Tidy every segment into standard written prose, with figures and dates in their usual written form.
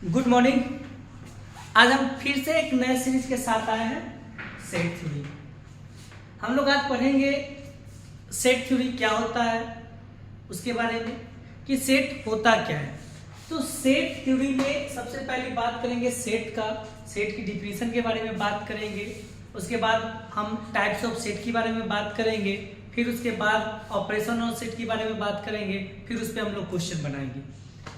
Good morning. आज हम फिर से एक नए सीरीज के साथ आए हैं, सेट थ्योरी। हम लोग आज पढ़ेंगे सेट थ्योरी क्या होता है, उसके बारे में कि सेट होता क्या है। तो सेट थ्योरी में सबसे पहली बात करेंगे सेट की डिफिनीशन के बारे में बात करेंगे। उसके बाद हम टाइप्स ऑफ सेट के बारे में बात करेंगे। फिर उसके बाद ऑपरेशन ऑन सेट के बारे में बात करेंगे। फिर उस पर हम लोग क्वेश्चन बनाएंगे।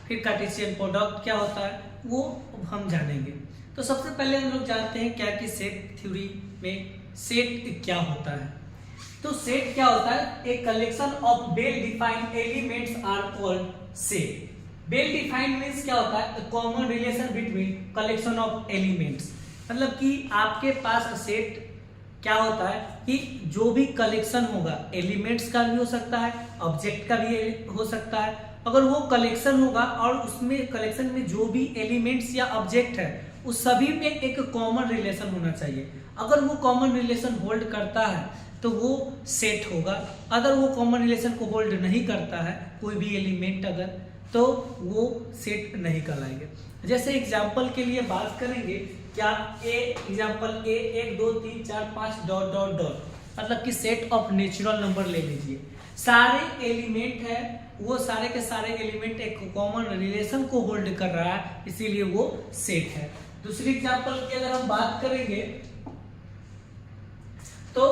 फिर कार्टेशियन प्रोडक्ट क्या होता है वो हम जानेंगे। तो सबसे पहले हम लोग जानते हैं क्या कि सेट थ्योरी में सेट क्या होता है। तो सेट क्या होता है, a collection of well defined elements are called set. Well defined means क्या होता है, common relation between collection of elements. मतलब कि आपके पास सेट क्या होता है कि जो भी कलेक्शन होगा, एलिमेंट्स का भी हो सकता है, ऑब्जेक्ट का भी हो सकता है। अगर वो कलेक्शन होगा और उसमें कलेक्शन में जो भी एलिमेंट्स या ऑब्जेक्ट है उस सभी में एक कॉमन रिलेशन होना चाहिए। अगर वो कॉमन रिलेशन होल्ड करता है तो वो सेट होगा। अगर वो कॉमन रिलेशन को होल्ड नहीं करता है कोई भी एलिमेंट अगर, तो वो सेट नहीं कहलाएंगे। जैसे एग्जाम्पल के लिए बात करेंगे, क्या एग्जाम्पल ए 1 2 3 4 5 डॉट डॉट डॉट, मतलब कि सेट ऑफ नेचुरल नंबर ले लीजिए। सारे एलिमेंट है, वो सारे के सारे एलिमेंट एक कॉमन रिलेशन को होल्ड कर रहा है, इसीलिए वो सेट है। दूसरी एग्जांपल की अगर हम बात करेंगे तो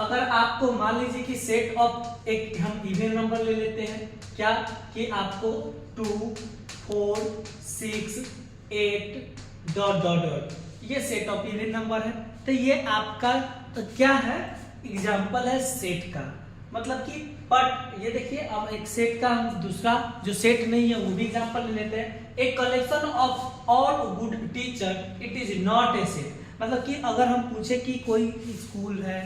अगर आपको मान लीजिए कि सेट ऑफ एक हम इवन नंबर ले लेते हैं, क्या कि आपको 2 4 6 8 डॉट डॉट डॉट, ये सेट ऑफ इवन नंबर है। तो ये आपका क्या है, एग्जाम्पल है सेट का। मतलब कि बट ये देखिए, अब एक सेट का हम दूसरा जो सेट नहीं है वो भी एग्जांपल ले लेते हैं। A collection of all good teacher it is not a set. मतलब कि अगर हम पूछे कि कोई स्कूल है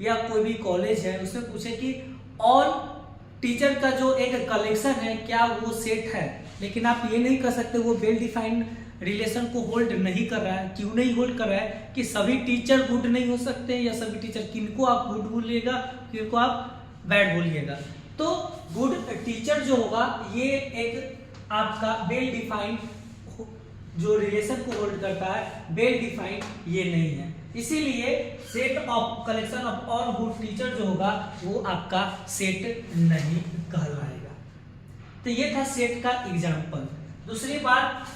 या कोई भी कॉलेज है, उसमें पूछे कि ऑल टीचर का जो एक कलेक्शन है क्या वो सेट है, लेकिन आप ये नहीं कर सकते वो वेल डिफाइंड रिलेशन को होल्ड नहीं कर रहा है। क्यों नहीं होल्ड कर रहा है कि सभी टीचर गुड नहीं हो सकते, या सभी टीचर किनको आप गुड बोलिएगा, किनको आप बैड बोलिएगा। तो गुड टीचर जो होगा ये एक आपका वेल डिफाइंड जो रिलेशन को होल्ड करता है, वेल डिफाइंड ये नहीं है। इसीलिए set of collection of all good teacher जो होगा वो आपका सेट नहीं कहलाएगा। तो ये था सेट का एग्जाम्पल। दूसरी बात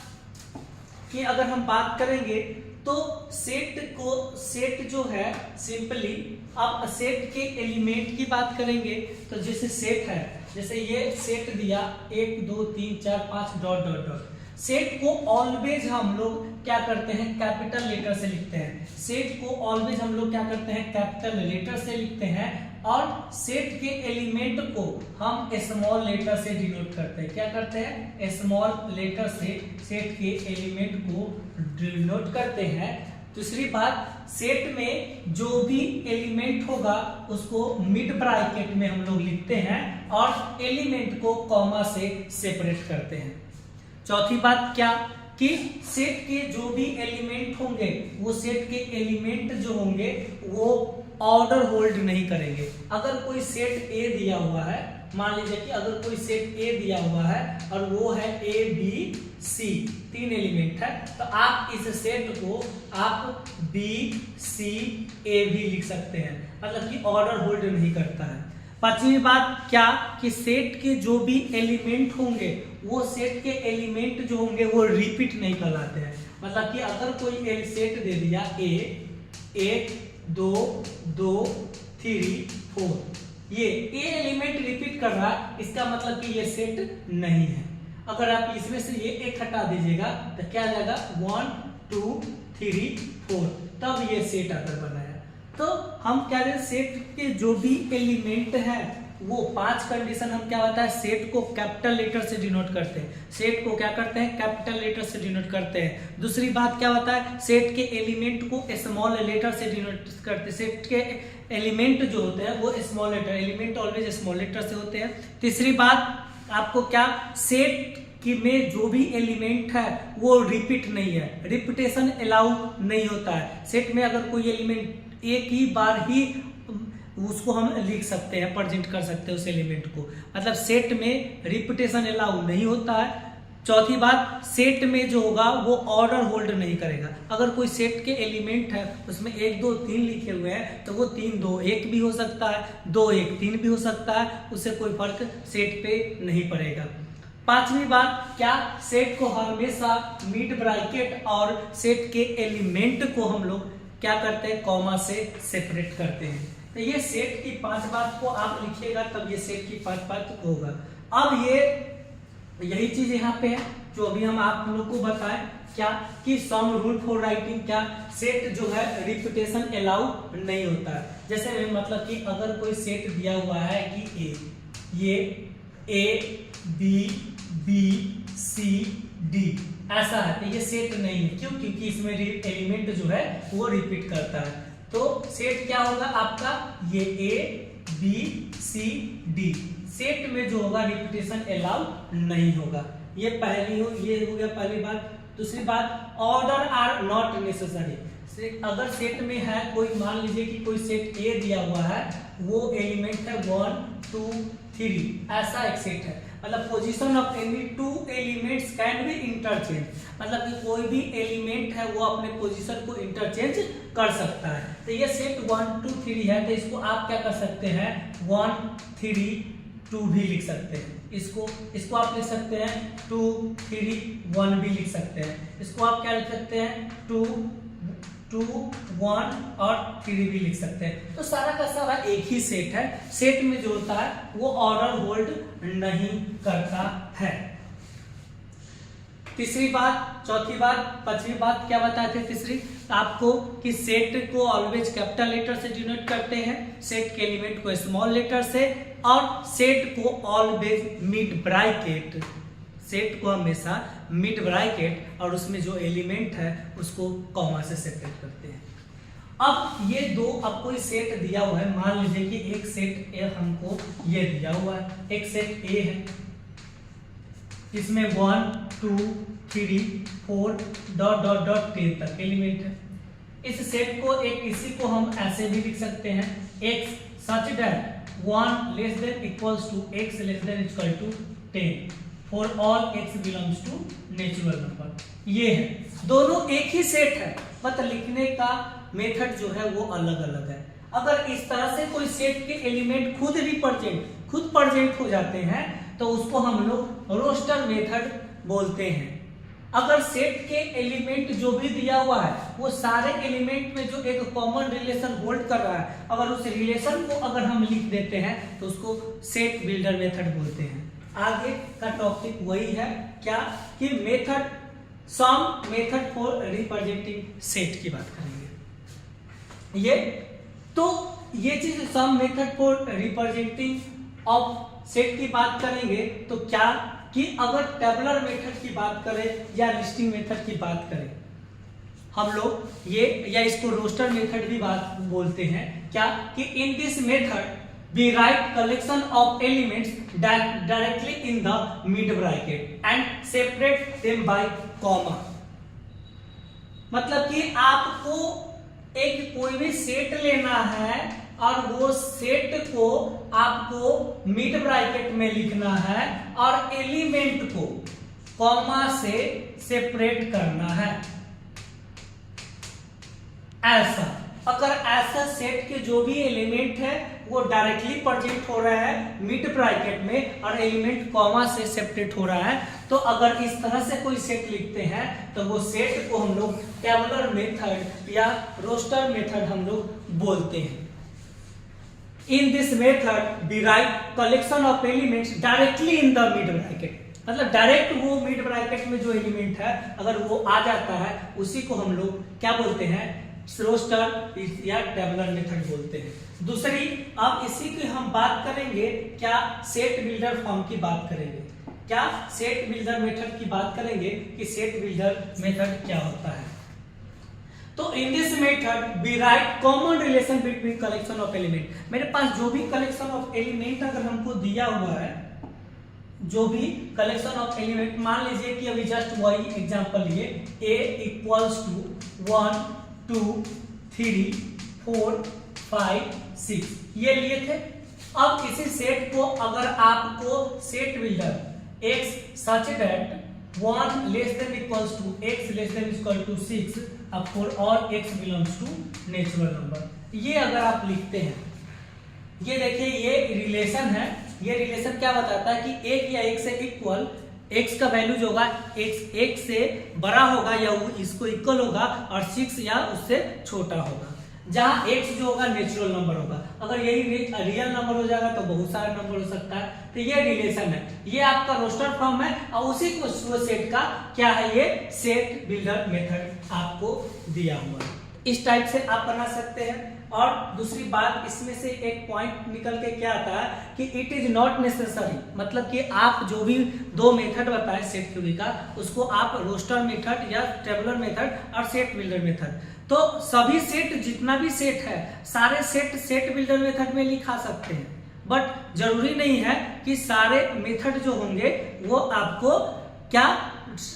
कि अगर हम बात करेंगे तो सेट जो है सिंपली, आप सेट के एलिमेंट की बात करेंगे तो जैसे सेट है, जैसे ये सेट दिया 1 2 3 4 5 डॉट डॉट डॉट। सेट को ऑलवेज हम लोग क्या करते हैं, कैपिटल लेटर से लिखते हैं। सेट को ऑलवेज हम लोग क्या करते हैं, कैपिटल लेटर से लिखते हैं। और सेट के एलिमेंट को हम स्मॉल लेटर से डिनोट करते हैं। क्या करते हैं, स्मॉल लेटर से सेट के एलिमेंट को डिनोट करते हैं। दूसरी बात, सेट में जो भी एलिमेंट होगा उसको मिड ब्रैकेट में हम लोग लिखते हैं और एलिमेंट को कॉमा से सेपरेट करते हैं। चौथी बात क्या कि सेट के जो भी एलिमेंट होंगे वो सेट के एलिमेंट जो होंगे वो ऑर्डर होल्ड नहीं करेंगे। अगर कोई सेट ए दिया हुआ है, मान लीजिए कि अगर कोई सेट ए दिया हुआ है और वो है ए बी सी, 3 एलिमेंट है, तो आप इस सेट को आप बी सी ए भी लिख सकते हैं। मतलब कि ऑर्डर होल्ड नहीं करता है। पांचवी बात क्या कि सेट के जो भी एलिमेंट होंगे वो सेट के एलिमेंट जो होंगे वो रिपीट नहीं कहलाते हैं। मतलब कि अगर कोई सेट दे दिया ए 1 2 2 3 4, ये एलिमेंट रिपीट कर रहा है, इसका मतलब कि ये सेट नहीं है। अगर आप इसमें से ये एक हटा दीजिएगा तो क्या आ जाएगा 1 2 3 4, तब ये सेट आकर बनाया। तो हम क्या कह रहे हैं, सेट के जो भी एलिमेंट है वो 5 कंडीशन हम क्या होता है, सेट को कैपिटल लेटर से डिनोट करते हैं। सेट को क्या करते हैं, कैपिटल लेटर से डिनोट करते हैं। दूसरी बात क्या होता है, सेट के एलिमेंट को स्मॉल लेटर से डिनोट करते हैं। सेट के एलिमेंट जो होते हैं वो small letter, element always small letter से होते हैं। तीसरी बात आपको क्या, सेट कि में जो भी एलिमेंट है वो रिपीट नहीं है, रिपीटेशन अलाउ नहीं होता है। सेट में अगर कोई एलिमेंट एक ही बार ही उसको हम लिख सकते हैं, प्रेजेंट कर सकते हैं उस एलिमेंट को। मतलब सेट में रिपीटेशन अलाउ नहीं होता है। चौथी बात, सेट में जो होगा वो ऑर्डर होल्ड नहीं करेगा। अगर कोई सेट के एलिमेंट है उसमें 1 2 3 लिखे हुए हैं तो वो 3 2 1 भी हो सकता है, 2 1 3 भी हो सकता है, उससे कोई फर्क सेट पे नहीं पड़ेगा। पांचवी बात, क्या सेट को हमेशा मिड ब्रैकेट और सेट के एलिमेंट को हम लोग क्या करते हैं, कॉमा से सेपरेट करते हैं। तो ये सेट की 5 बात को आप लिखिएगा तब ये सेट की 5 बात होगा। अब ये यही चीज यहाँ पे है जो अभी हम आप लोग को बताएं, क्या कि सम रूल फॉर राइटिंग, क्या सेट जो है रिपीटेशन अलाउ नहीं होता है। जैसे मतलब कि अगर कोई सेट दिया हुआ है कि ये A B B C D ऐसा है तो ये सेट नहीं है, क्यों? क्योंकि इसमें एलिमेंट जो है वो रिपीट करता है। तो सेट क्या होगा आपका, ये A B C D, set में जो होगा रिपीटेशन अलाउ नहीं होगा। ये हो गया पहली बात। दूसरी बात, ऑर्डर आर नॉट नेसेसरी। अगर सेट में है कोई, मान लीजिए कि कोई सेट ए दिया हुआ है, वो एलिमेंट है 1 2 3 ऐसा एक सेट है, मतलब position of any 2 elements can be interchange, मतलब कि कोई भी एलिमेंट है वो अपने पोजीशन को इंटरचेंज कर सकता है। तो ये सेट 1 2 3 है, तो इसको आप क्या कर सकते हैं, 1 3 2 भी लिख सकते हैं। इसको आप लिख सकते हैं 2 3 1 भी लिख सकते हैं। इसको आप क्या लिख सकते हैं, 2 2 1 और 3 भी लिख सकते हैं। तो सारा का सारा एक ही सेट है। सेट में जो होता है वो ऑर्डर होल्ड नहीं करता है। तीसरी बात, चौथी बात, पांचवी बात क्या बताए थे तीसरी आपको, कि सेट को ऑलवेज कैपिटल लेटर से डिनोट करते हैं, सेट के एलिमेंट को स्मॉल लेटर से, और सेट को ऑलवेज मिड ब्रैकेट, सेट को हमेशा मिड ब्रैकेट और उसमें जो एलिमेंट है उसको कॉमा से सेपरेट करते हैं। अब ये दो, अब कोई सेट दिया हुआ है, मान लीजिए कि एक सेट ए हमको ये दिया हुआ है, एक सेट ए है, इसमें 1 2 3 4 डॉट डॉट डॉट 10 तक एलिमेंट है। इस सेट को इसी को हम ऐसे भी लिख सकते हैं, x such that 1 less than equals to x less than equal to 10 for all x belongs to natural number. ये है, दोनों एक ही सेट है, मतलब लिखने का मेथड जो है वो अलग अलग है। अगर इस तरह से कोई सेट के एलिमेंट खुद प्रेजेंट हो जाते हैं तो उसको हम लोग रोस्टर मेथड बोलते हैं। अगर सेट के एलिमेंट जो भी दिया हुआ है वो सारे एलिमेंट में जो एक कॉमन रिलेशन होल्ड कर रहा है, अगर उस रिलेशन को अगर हम लिख देते हैं तो उसको सेट बिल्डर मेथड बोलते हैं। आगे का टॉपिक वही है, क्या कि method, some method for representing set की बात करेंगे। ये चीज some method for representing of set की बात करेंगे तो क्या कि अगर टेबुलर मेथड की बात करें या लिस्टिंग मेथड की बात करें हम लोग ये, या इसको रोस्टर मेथड भी बात बोलते हैं, क्या कि इन this method we write collection of elements directly in the mid bracket and separate them by comma। मतलब कि आपको एक कोई भी सेट लेना है और वो सेट को आपको मिड ब्रैकेट में लिखना है और एलिमेंट को कॉमा से सेपरेट करना है। ऐसा, अगर ऐसा सेट के जो भी एलिमेंट है वो डायरेक्टली प्रेजेंट हो रहा है मिड ब्रैकेट में और एलिमेंट कॉमा से सेपरेट हो रहा है, तो अगर इस तरह से कोई सेट लिखते हैं तो वो सेट को हम लोग टेबुलर मेथड या रोस्टर मेथड हम लोग बोलते हैं। In this method we write collection of elements directly in the mid bracket, मतलब डायरेक्ट वो मिड ब्रैकेट में जो एलिमेंट है अगर वो आ जाता है उसी को हम लोग क्या बोलते हैं, रोस्टर या टेबुलर मेथड बोलते हैं। दूसरी, अब इसी की हम बात करेंगे, क्या सेट बिल्डर फॉर्म की बात करेंगे, क्या सेट बिल्डर मेथड की बात करेंगे कि सेट बिल्डर मेथड क्या होता है। तो in this method we write common relation between collection of element. मेरे पास जो भी कलेक्शन ऑफ एलिमेंट अगर हमको दिया हुआ है, जो भी कलेक्शन ऑफ एलिमेंट, मान लीजिए कि अभी जस्ट वही एग्जांपल लिए, a इक्वल्स टू 1 2 3 4 5 6 ये लिए थे। अब इसी सेट को अगर आपको set builder x such that 1 less than equals to x less than equal to 6 अब for all x belongs to natural number. ये अगर आप लिखते हैं, ये देखिए ये रिलेशन है, ये रिलेशन क्या बताता है कि एक या एक से इक्वल x का वैल्यू जो होगा x एक से बड़ा होगा या इसको इक्वल होगा और 6 या उससे छोटा होगा, जहां x जो होगा नेचुरल नंबर होगा। अगर यही रियल नंबर हो जाएगा तो बहुत सारे नंबर हो सकता है। तो ये रिलेशन है, ये आपका रोस्टर फॉर्म है और उसी को सेट का क्या है, ये सेट बिल्डर मेथड आपको दिया हुआ है। इस टाइप से आप बना सकते हैं। और दूसरी बात इसमें से एक पॉइंट निकल के क्या आता है कि इट इज नॉट नेसेसरी, मतलब कि आप जो भी दो मेथड बताए सेट थ्योरी का, उसको आप रोस्टर मेथड या टेबुलर मेथड और सेट बिल्डर मेथड, तो सभी सेट जितना भी सेट है सारे सेट बिल्डर मेथड में लिखा सकते हैं। बट जरूरी नहीं है कि सारे मेथड जो होंगे वो आपको क्या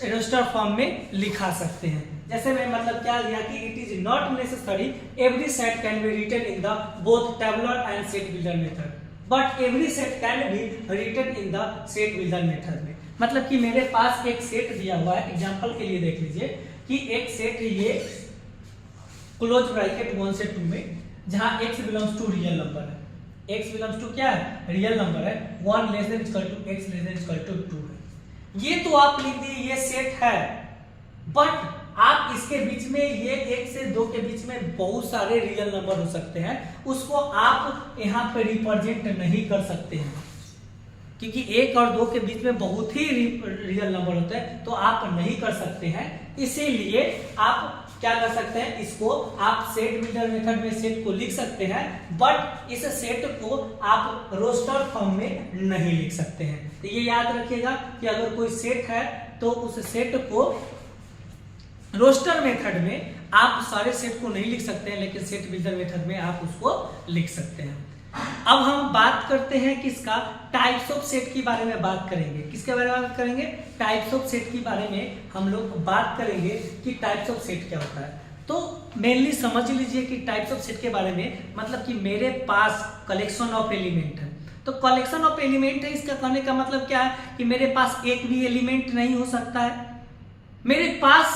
रोस्टर फॉर्म में लिखा सकते हैं। जैसे मैं मतलब क्या लिया कि it is not necessary every set can be written in the both tabular and set builder method, but every set can be written in the set builder method में। मतलब कि मेरे पास एक सेट दिया हुआ है, एग्जांपल के लिए देख लीजिए कि एक सेट ये क्लोज ब्रैकेट 1 से 2 में, जहां x belongs to real number है, x बिलोंग्स टू क्या है, रियल नंबर है, 1 less than equal to x less than equal to 2 है। ये तो आप लिख दिए ये सेट है, बट आप इसके बीच में ये 1 से 2 के बीच में बहुत सारे रियल नंबर हो सकते हैं, उसको आप यहाँ पे रिप्रेजेंट नहीं कर सकते हैं, क्योंकि 1 और 2 के बीच में बहुत ही रियल नंबर होते हैं, तो आप नहीं कर सकते हैं। इसीलिए आप क्या कर सकते हैं, इसको आप सेट बिल्डर मेथड में सेट को लिख सकते हैं, बट इस सेट को आप रोस्टर फॉर्म में नहीं लिख सकते हैं। तो ये याद रखिएगा कि अगर कोई सेट है तो उस सेट को रोस्टर मेथड में आप सारे सेट को नहीं लिख सकते हैं, लेकिन सेट बिल्डर मेथड में आप उसको लिख सकते हैं। अब हम बात करते हैं किसका, टाइप्स ऑफ सेट के बारे में बात करेंगे। किसके बारे में बात करेंगे, टाइप्स ऑफ सेट के बारे में हम लोग बात करेंगे कि टाइप्स ऑफ सेट क्या होता है। तो मेनली समझ लीजिए कि टाइप्स ऑफ सेट के बारे में मतलब कि मेरे पास कलेक्शन ऑफ एलिमेंट है, तो कलेक्शन ऑफ एलिमेंट है, इसका कहने का मतलब क्या है कि मेरे पास एक भी एलिमेंट नहीं हो सकता है। मेरे पास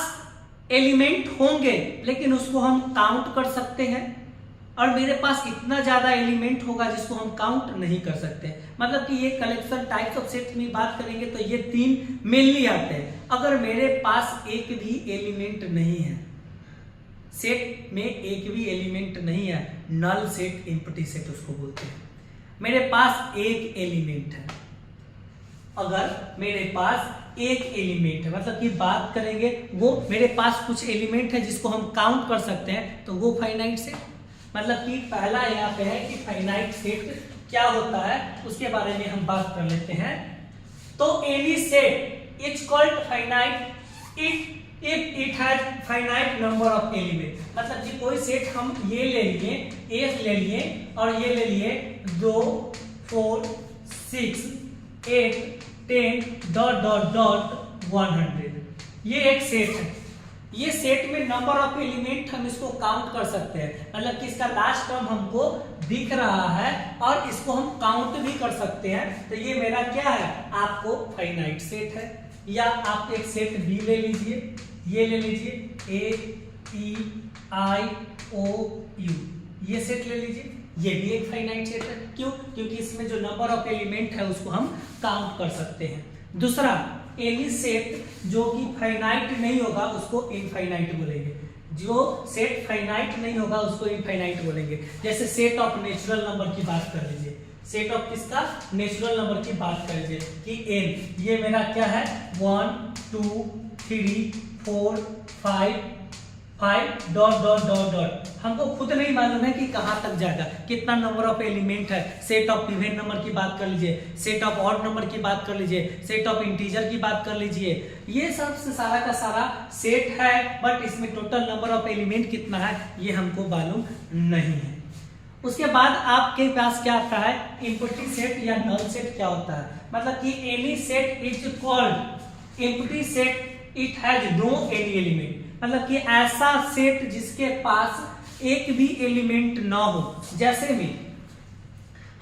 एलिमेंट होंगे लेकिन उसको हम काउंट कर सकते हैं, और मेरे पास इतना ज्यादा एलिमेंट होगा जिसको हम काउंट नहीं कर सकते। मतलब कि ये कलेक्शन टाइप्स ऑफ सेट में बात करेंगे तो ये 3 मेनली आते हैं। अगर मेरे पास एक भी एलिमेंट नहीं है, सेट में एक भी एलिमेंट नहीं है, नल सेट एम्प्टी सेट उसको बोलते हैं। मेरे पास एक एलिमेंट है, अगर मेरे पास एक एलिमेंट है, मतलब कि बात करेंगे वो मेरे पास कुछ एलिमेंट है जिसको हम काउंट कर सकते हैं, तो वो फाइनाइट सेट। मतलब कि पहला यहाँ पे है कि फाइनाइट सेट क्या होता है, उसके बारे में हम बात कर लेते हैं। तो any set is called finite if it has finite number of element. मतलब कि कोई सेट हम ये ले लिए, एक ले लिए और ये ले लिए 2 4 6 8 10 डॉट डॉट डॉट 100, ये एक सेट है। ये सेट में नंबर ऑफ एलिमेंट हम इसको काउंट कर सकते हैं, मतलब कि इसका लास्ट टर्म हमको दिख रहा है और इसको हम काउंट भी कर सकते हैं। तो ये मेरा क्या है, आपको फाइनाइट सेट है। या आप एक सेट बी ले लीजिए, ये ले लीजिए AEIOU, ये सेट ले लीजिए, ये भी एक फाइनाइट सेट है। क्यों, क्योंकि इसमें जो नंबर ऑफ एलिमेंट है उसको हम काउंट कर सकते हैं। दूसरा, एनी सेट जो कि फाइनाइट नहीं होगा उसको इनफाइनाइट बोलेंगे। जो सेट फाइनाइट नहीं होगा उसको इनफाइनाइट बोलेंगे। जैसे सेट ऑफ नेचुरल नंबर की बात कर लीजिए, सेट ऑफ किसका, नेचुरल नंबर की बात कर लीजिए कि n ये मेरा क्या है 1 2 3 4 5 डॉट डॉट डॉट डॉट। हमको खुद नहीं मालूम है कि कहां तक जाएगा, कितना नंबर ऑफ एलिमेंट है। सेट ऑफ इवन नंबर की बात कर लीजिए, सेट ऑफ ऑड नंबर की बात कर लीजिए, सेट ऑफ इंटीजर की बात कर लीजिए। ये सब से सारा का सारा सेट है, बट इसमें टोटल नंबर ऑफ एलिमेंट कितना है ये हमको मालूम नहीं है। उसके बाद आपके पास क्या आता है, एम्प्टी सेट या नल सेट क्या होता है। मतलब कि any set is called empty set, it has no any element. मतलब कि ऐसा सेट जिसके पास एक भी एलिमेंट ना हो। जैसे में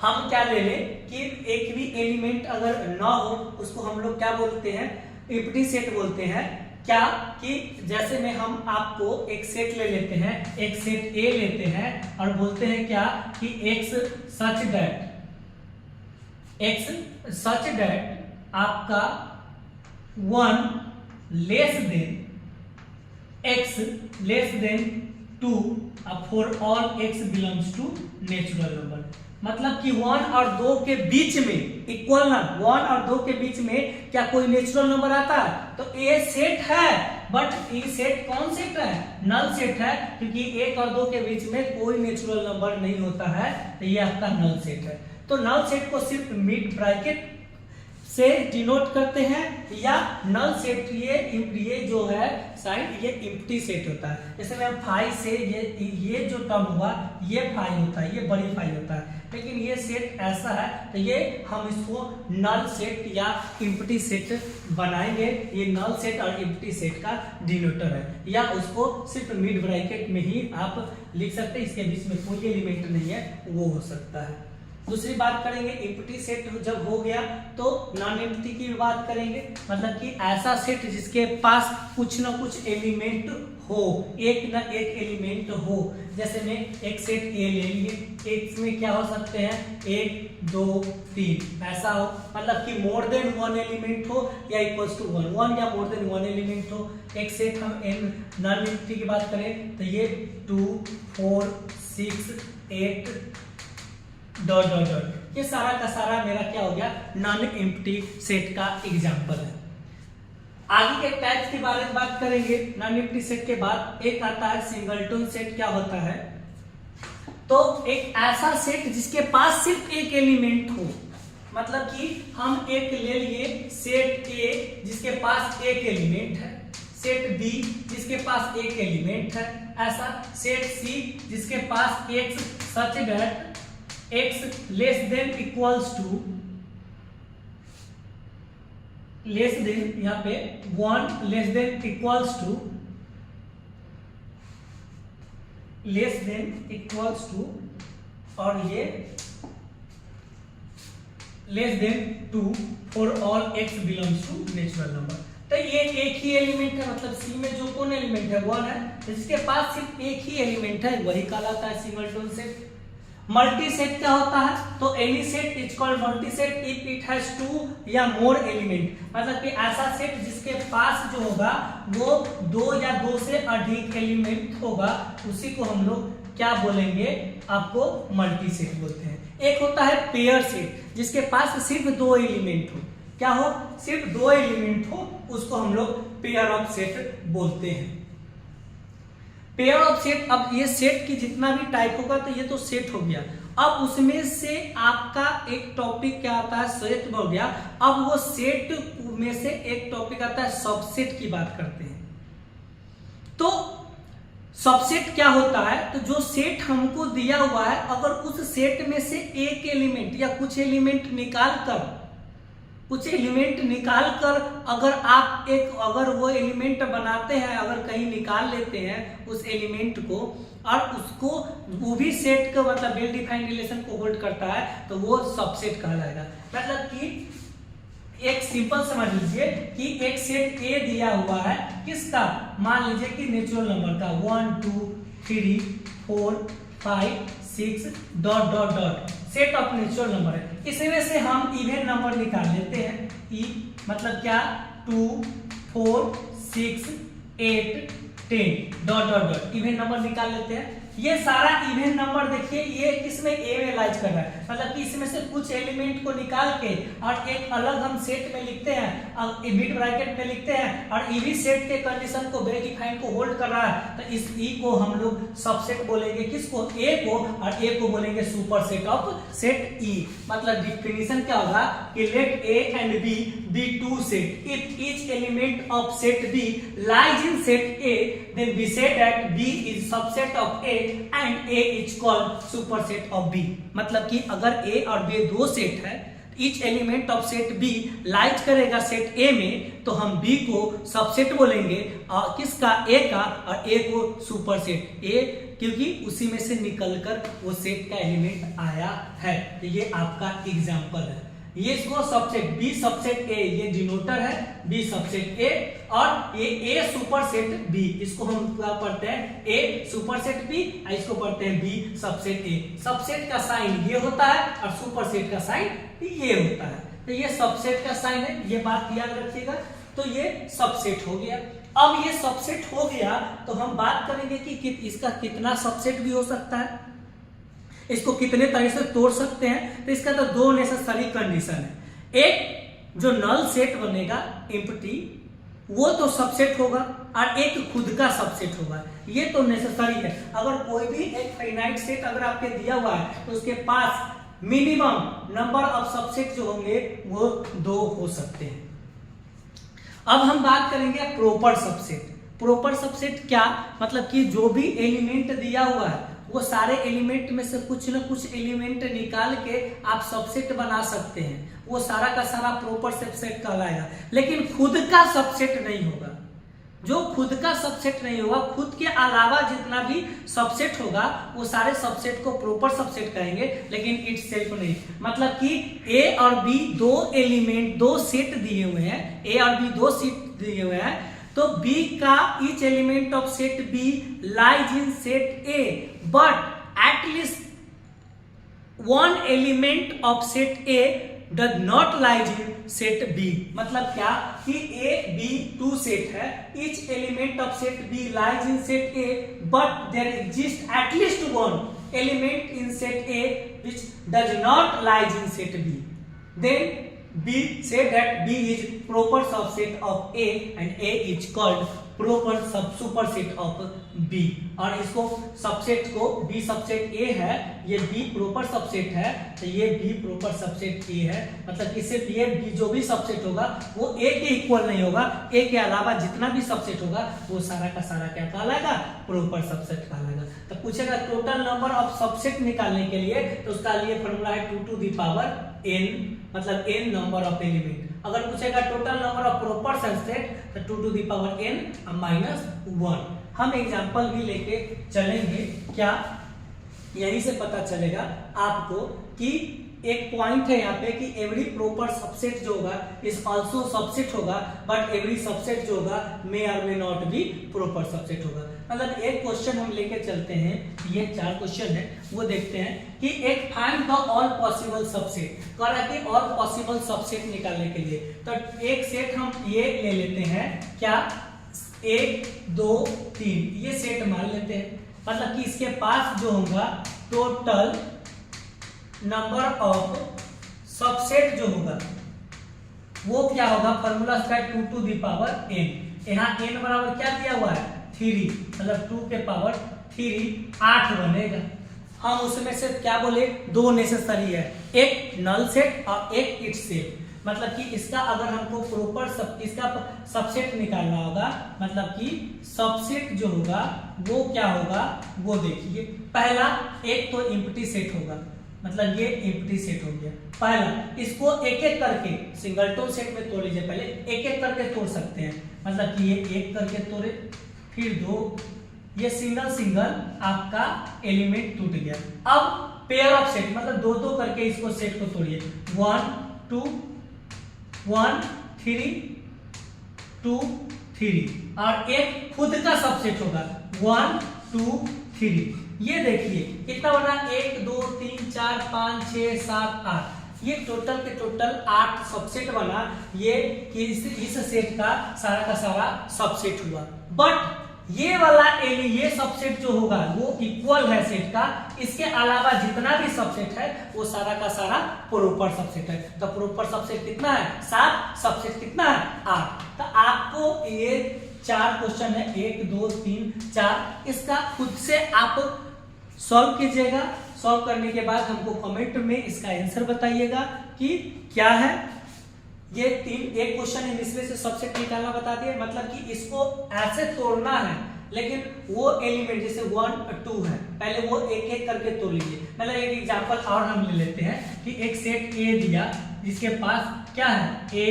हम क्या ले लें कि एक भी एलिमेंट अगर ना हो उसको हम लोग क्या बोलते हैं, एम्प्टी सेट बोलते हैं। क्या कि जैसे में हम आपको एक सेट ले लेते हैं, एक सेट ए लेते हैं और बोलते हैं क्या कि x सच दैट आपका 1 less than 2 for all x belongs to natural number. मतलब कि 1 और 2 के बीच में इक्वल ना, 1 और 2 के बीच में क्या कोई नेचुरल नंबर आता है? तो ए सेट है, बट ये सेट कौन सेट है? नल सेट है, क्योंकि 1 और 2 के बीच में कोई नेचुरल नंबर नहीं होता है, तो ये आपका नल सेट है। तो नल सेट को सिर्फ मिड ब्रैकेट से डिनोट करते हैं, या नल सेट ये जो है साइड ये एम्प्टी सेट होता है। जैसे मैं 5 से ये जो टर्म हुआ ये 5 होता है, ये बड़ी 5 होता है, लेकिन ये सेट ऐसा है तो ये हम इसको नल सेट या एम्प्टी सेट बनाएंगे। ये नल सेट और एम्प्टी सेट का डिनोटर है, या उसको सिर्फ मिड ब्रैकेट में ही आप लिख सकते हैं, इसके बीच में कोई एलिमेंट नहीं है, वो हो सकता है। दूसरी बात करेंगे, एम्प्टी सेट जब हो गया तो नॉन एम्प्टी की बात करेंगे। मतलब कि ऐसा सेट जिसके पास कुछ ना कुछ एलिमेंट हो, एक ना एक एलिमेंट हो। जैसे में एक सेट ए ले लिए, एक में क्या हो सकते हैं 1 2 3 ऐसा हो, मतलब कि मोर देन 1 एलिमेंट हो या इक्वल्स टू 1 या मोर देन 1 एलिमेंट हो। एक सेट हम नॉन एम्प्टी की बात करें तो ये 2 4 6 8 डॉट डॉट डॉट, ये सारा का सारा मेरा क्या हो गया नॉन एम्प्टी सेट का एग्जांपल है। आगे के टाइप्स के बारे में बात करेंगे। नॉन एम्प्टी सेट के बाद एक आता है सिंगलटन सेट। क्या होता है? तो एक ऐसा सेट जिसके पास सिर्फ एक एलिमेंट हो। मतलब कि हम एक ले लिए सेट ए जिसके पास एक एलिमेंट है, सेट बी जिसके पास एक एलिमेंट है, ऐसा सेट सी जिसके पास x such that x less than equals to less than, यहाँ पे 1 less than equals to less than equals to, और ये less than 2 for all x belongs to natural number. तो ये एक ही एलिमेंट है, मतलब सी में जो कौन एलिमेंट है 1 है, जिसके पास सिर्फ एक ही एलिमेंट है, वही कहलाता है सिंगलटन सेट। मल्टी सेट क्या होता है? तो any set is called multi set if it has 2 या मोर एलिमेंट। मतलब कि ऐसा सेट जिसके पास जो होगा वो 2 या 2 से अधिक एलिमेंट होगा, उसी को हम लोग क्या बोलेंगे? आपको मल्टी सेट बोलते हैं। एक होता है पेयर सेट जिसके पास सिर्फ 2 एलिमेंट हो। क्या हो? सिर्फ 2 एलिमेंट हो, उसको हम लोग पेयर ऑफ सेट बोलते हैं। पेयर ऑफ सेट, अब ये सेट की जितना भी टाइप होगा तो ये तो सेट हो गया। अब उसमें से आपका एक टॉपिक क्या आता है? सेट हो गया। अब वो सेट में से एक टॉपिक आता है सबसेट की बात करते हैं। तो सबसेट क्या होता है? तो जो सेट हमको दिया हुआ है, अगर उस सेट में से एक एलिमेंट या कुछ एलिमेंट निकाल कर अगर वो एलिमेंट बनाते हैं, अगर कहीं निकाल लेते हैं उस एलिमेंट को, और उसको वो भी सेट का मतलब वेल डिफाइंड रिलेशन को होल्ड करता है, तो वो सबसेट कहलाएगा। मतलब कि एक सिंपल समझ लीजिए कि एक सेट ए दिया हुआ है, किसका? मान लीजिए कि नेचुरल नंबर का 1 2 3 4 5 6 dot dot dot, set of natural number है। इसमें से हम इवन नंबर निकाल लेते हैं। ई मतलब क्या? 2 4 6 8 10 dot dot dot, even number निकाल लेते हैं। ये सारा इवन नंबर देखिए ये किसमें? ए में लाइज कर रहा है। मतलब कि इसमें से कुछ एलिमेंट को निकाल के और एक अलग हम सेट में लिखते हैं, और मिड ब्रैकेट में लिखते हैं, और ई भी सेट के कंडीशन को वेल डिफाइंड को होल्ड कर रहा है, तो इस ई को हम लोग सबसेट बोलेंगे। किसको? ए को, और ए को बोलेंगे super set of set E. मतलब डिफिनीशन क्या होगा कि let A and B be two set, if each element of set B lies in set A, then we say that B is subset of A and A is called superset of B। मतलब कि अगर A और B 2 set है, each element of set B lies करेगा set A में, तो हम B को सबसेट बोलेंगे, और किसका? A का, और A को सुपरसेट। A क्योंकि उसी में से निकलकर वो सेट का एलिमेंट आया है। तो ये आपका एग्जाम्पल है। ये इसको सबसेट बी सबसेट ए, ये डिनोटर है बी सबसेट ए, और ये ए सुपरसेट बी, इसको हम क्या पढ़ते हैं ए सुपरसेट बी, इसको पढ़ते हैं बी सबसेट ए। सबसेट का साइन ये होता है और सुपरसेट का साइन ये होता है। तो ये सबसेट का साइन है, ये बात याद रखिएगा। तो ये सबसेट हो गया। अब ये सबसेट हो गया तो हम बात करेंगे कि इसका कितना सबसेट भी हो सकता है, इसको कितने तरह से तोड़ सकते हैं। तो इसका तो दो नेसेसरी कंडीशन है। एक जो नल सेट बनेगा एम्प्टी, वो तो सबसेट होगा, और एक खुद का सबसेट होगा, ये तो नेसेसरी है। अगर कोई भी एक फाइनाइट सेट अगर आपके दिया हुआ है तो उसके पास मिनिमम नंबर ऑफ सबसेट जो होंगे वो 2 हो सकते हैं। अब हम बात करेंगे प्रॉपर सबसेट। प्रॉपर सबसेट क्या मतलब कि जो भी एलिमेंट दिया हुआ है वो सारे एलिमेंट में से कुछ न कुछ एलिमेंट निकाल के आप सबसेट बना सकते हैं, वो सारा का सारा प्रॉपर सबसेट कहलाएगा। लेकिन खुद का सबसेट नहीं होगा। जो खुद का सबसेट नहीं होगा, खुद के अलावा जितना भी सबसेट होगा वो सारे सबसेट को प्रॉपर सबसेट कहेंगे, लेकिन इटसेल्फ नहीं। मतलब कि ए और बी दो एलिमेंट, दो सेट दिए हुए हैं, ए और बी दो सेट दिए हुए हैं, तो बी का each element of set B lies in set A, but at least one element of set A does not lies in set B। मतलब क्या कि A B 2 सेट है, each element of set B lies in set A, but there exists at least one element in set A which does not lies in set B. Then B say that B is proper subset of A and A is called proper superset of B। और इसको subset को B subset A है, ये B proper subset है, तो ये B proper subset A है। मतलब कि सिर्फ ये B जो भी सबसेट होगा वो A के इक्वल नहीं होगा, A के अलावा जितना भी सबसेट होगा वो सारा का सारा क्या कहलाएगा प्रॉपर सबसेट कहलाएगा। तो पूछेगा टोटल नंबर ऑफ सबसेट निकालने के लिए, तो उसका लिए फॉर्मूला है 2 to the power n, मतलब n नंबर ऑफ एलिमेंट। अगर पूछेगा total number of proper subset तो 2 to the power n -1। हम एग्जांपल भी लेके चलेंगे, क्या यहीं से पता चलेगा आपको कि एक पॉइंट है यहाँ पे कि एवरी प्रॉपर सबसेट जो होगा इज आल्सो सबसेट होगा, बट एवरी सबसेट जो होगा मे और may not be proper subset होगा। मतलब एक क्वेश्चन हम लेके चलते हैं, ये 4 क्वेश्चन है, वो देखते हैं कि एक find the all possible subset, कह रहा है ऑल पॉसिबल सबसेट निकालने के लिए। तो एक सेट हम ये ले लेते हैं, क्या 1 2 3 ये सेट मान लेते हैं। मतलब कि इसके पास जो होगा टोटल नंबर ऑफ सबसेट जो होगा वो क्या होगा, फॉर्मूला इसका 2 to the power n। यहाँ n बराबर क्या दिया हुआ है 3, मतलब 2 के पावर 3 8 बनेगा। हम उसमें से क्या बोले 2 नेसेसरी है, एक नल सेट और एक इट सेट। मतलब कि इसका अगर हमको प्रॉपर इसका सबसेट निकालना होगा, मतलब कि सबसेट जो होगा वो क्या होगा वो देखिए। पहला एक तो एम्प्टी सेट होगा, मतलब ये एम्प्टी सेट हो गया पहला। इसको एक एक करके सिंगलटोन सेट में तोड़ लीजिए, पहले एक एक करके तोड़ सकते हैं। मतलब कि ये एक करके तोड़े, फिर 2, ये सिंगल सिंगल आपका एलिमेंट टूट गया। अब पेयर ऑफ सेट, मतलब 2 2 करके इसको सेट को तोड़िए, 1 2 1 3 2 3, और एक खुद का सबसेट होगा 1 2 3। ये देखिए कितना बना 1 2 3 4 5 6 7 8, ये टोटल के टोटल 8 सबसेट बना। ये इस सेट का सारा सबसेट हुआ। बट ये वाला ये सबसेट जो होगा वो इक्वल है सेट का, इसके अलावा जितना भी सबसेट है वो सारा का सारा प्रॉपर सबसेट है। तो प्रॉपर सबसेट कितना है 7, सबसेट कितना है 8। तो आपको ये 4 क्वेश्चन है 1 2 3 4, इसका खुद से आप सॉल्व कीजिएगा। सॉल्व करने के बाद हमको कमेंट में इसका आंसर बताइएगा कि क्या है। ये एक क्वेश्चन है इसमें से सबसेट निकालना बता दिया, मतलब कि इसको ऐसे तोड़ना है, लेकिन वो एलिमेंट जैसे 1 2 है, पहले वो एक एक करके तोड़ लीजिए। मतलब एक एग्जांपल और हम ले लेते हैं कि एक सेट ए दिया जिसके पास क्या है ए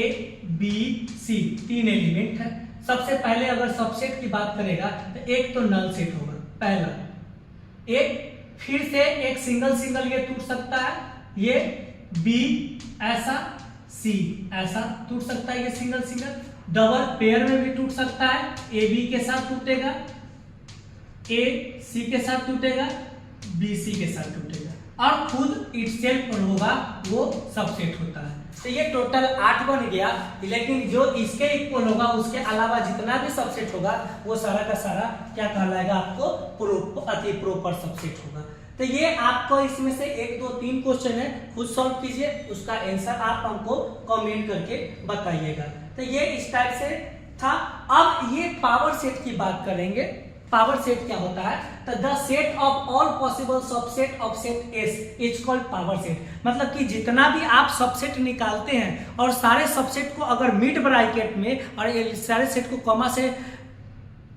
बी सी 3 एलिमेंट है। सबसे पहले अगर सबसेट की बात करेगा तो एक तो नल सेट होगा पहला, एक फिर से एक सिंगल सिंगल ये टूट सकता है, ये बी ऐसा, सी ऐसा टूट सकता है, ये सिंगल सिंगल। डबल पेयर में भी टूट सकता है, ए बी के साथ टूटेगा, ए सी के साथ टूटेगा, बी सी के साथ टूटेगा, और खुद इटसेल्फ होगा वो सबसेट होता है। तो ये टोटल 8 बन गया, लेकिन जो इसके इक्वल होगा उसके अलावा जितना भी सबसेट होगा वो सारा का सारा क्या कहलाएगा, आपको प्रॉपर सबसेट होगा। तो ये आपको इसमें से 1 2 3 क्वेश्चन है, खुद सॉल्व कीजिए, उसका आंसर आप हमको कमेंट करके बताइएगा। तो ये इस टाइप से था। अब ये पावर सेट की बात करेंगे। पावर सेट क्या होता है, तो the set of all possible subset of set S is called power set. मतलब कि जितना भी आप सबसेट निकालते हैं और सारे सबसेट को अगर मिड ब्रैकेट में और सारे सेट को कॉमा से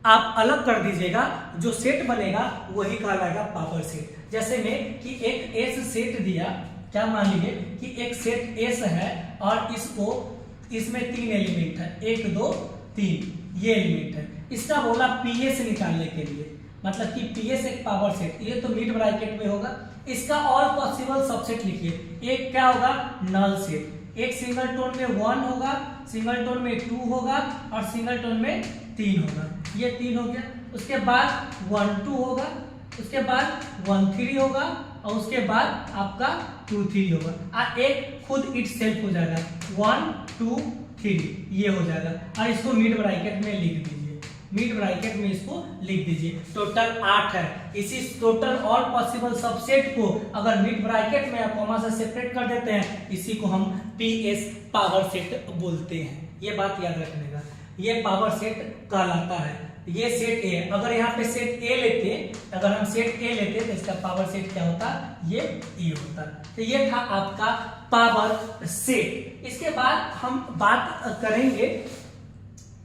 आप अलग कर दीजिएगा, जो सेट बनेगा वही कहलाएगा पावर सेट। जैसे में कि एक एस सेट दिया, क्या मान लीजिए कि एक सेट एस है और इसमें 3 एलिमेंट है, 1 2 3 ये एलिमेंट है। इसका बोला पीएस निकालने के लिए, मतलब कि पीएस एक पावर सेट, ये तो मिड ब्रैकेट में होगा। इसका ऑल पॉसिबल सबसेट लिखिए। एक क्या होगा, नल सेट। एक सिंगल टोन में 1 होगा, सिंगल टोन में 2 होगा और सिंगल टोन में 3 होगा, ये 3 हो गया। उसके बाद 1 2 होगा, उसके बाद 1 3 होगा और उसके बाद आपका 2 3 होगा, और एक खुद इटसेल्फ हो जाएगा 1 2 3 ये हो जाएगा। और इसको मिड ब्रैकेट में लिख दीजिए, मिड ब्रैकेट में इसको लिख दीजिए। टोटल 8 है। इसी टोटल ऑल पॉसिबल सबसेट को अगर मिड ब्रैकेट में या कॉमा से सेपरेट कर देते हैं, इसी को हम पीएस पावर सेट बोलते हैं। ये बात याद रखने का, ये पावर सेट कहलाता है। ये सेट ए, अगर यहाँ पे सेट ए लेते, अगर हम सेट ए लेते तो इसका पावर सेट क्या होता, ये ए होता। तो ये था आपका पावर सेट। इसके बाद हम बात करेंगे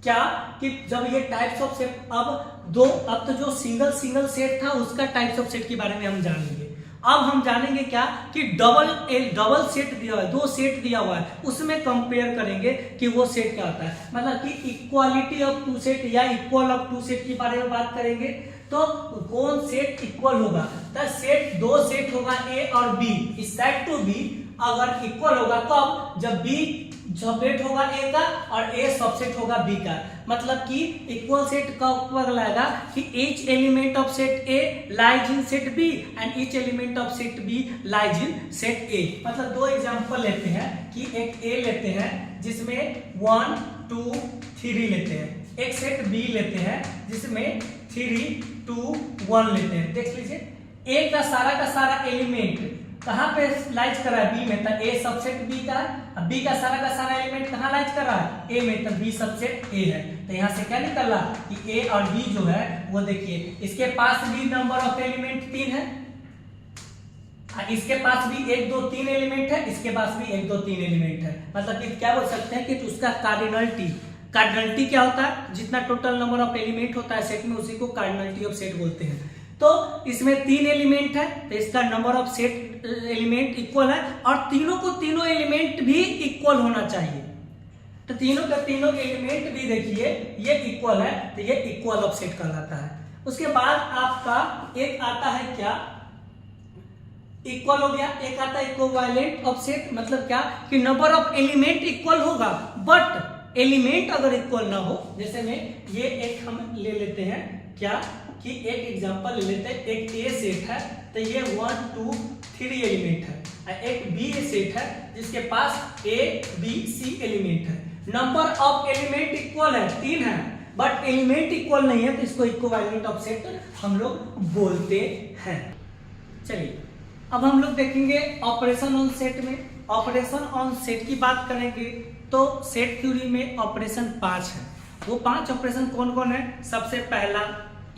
क्या कि जब ये टाइप्स ऑफ सेट, अब तो जो सिंगल सेट था उसका टाइप्स ऑफ सेट के बारे में हम जानेंगे। अब हम जानेंगे क्या कि डबल सेट दिया हुआ है, 2 सेट दिया हुआ है, उसमें कंपेयर करेंगे कि वो सेट क्या होता है। मतलब कि इक्वालिटी ऑफ 2 सेट या इक्वल ऑफ 2 सेट के बारे में बात करेंगे। तो कौन सेट इक्वल होगा, तो सेट 2 सेट होगा ए और बी, इस साइड टू बी अगर इक्वल होगा तब जब बी सबसेट होगा ए का और ए सबसेट होगा बी का। मतलब कि इक्वल सेट का उपयोग लाएगा कि each element of set A lies in set B and each element of set B lies in set A। मतलब 2 एग्जांपल लेते हैं कि एक A लेते हैं जिसमें 1 2 3 लेते हैं, एक सेट B लेते हैं जिसमें 3 2 1 लेते हैं। देख लीजिए A का सारा एलिमेंट कहाँ पे लाइज कर रहा है, बी में, तो ए सबसेट बी का है। बी का सारा एलिमेंट कहाँ लाइज कर रहा है, ए में, तो बी सबसेट ए है। तो यहाँ से क्या निकल रहा कि ए और बी जो है वो देखिए, इसके पास भी नंबर ऑफ एलिमेंट 3 है, इसके पास भी 1 2 3 एलिमेंट है, इसके पास भी 1 2 3 एलिमेंट है। मतलब कि क्या बोल सकते हैं कि उसका कार्डिनलिटी क्या होता है, जितना टोटल नंबर ऑफ एलिमेंट होता है सेट में उसी को कार्डिनलिटी ऑफ सेट बोलते हैं। तो इसमें 3 एलिमेंट है तो इसका number of set element equal है, और तीनों एलिमेंट भी इक्वल होना चाहिए। तो तीनों एलिमेंट भी देखिए ये इक्वल है, तो ये इक्वल ऑफ सेट कहलाता है। उसके बाद आपका एक आता है क्या, इक्वल हो गया, एक आता है इक्विवेलेंट ऑफ सेट। मतलब क्या कि नंबर ऑफ एलिमेंट इक्वल होगा बट एलिमेंट अगर इक्वल ना हो। जैसे में ये एक हम ले लेते हैं क्या कि एक एग्जांपल ले लेते हैं, एक ए सेट है तो ये 1 2 3 एलिमेंट है, एक बी सेट है जिसके पास ए बी सी एलिमेंट है। नंबर ऑफ एलिमेंट इक्वल है 3 है बट एलिमेंट इक्वल नहीं है, तो इसको इक्विवेलेंट ऑफ सेट हम लोग बोलते हैं। चलिए अब हम लोग देखेंगे ऑपरेशन ऑन सेट में। ऑपरेशन ऑन सेट की बात करेंगे तो सेट थ्योरी में ऑपरेशन 5 है। वो 5 ऑपरेशन कौन कौन है, सबसे पहला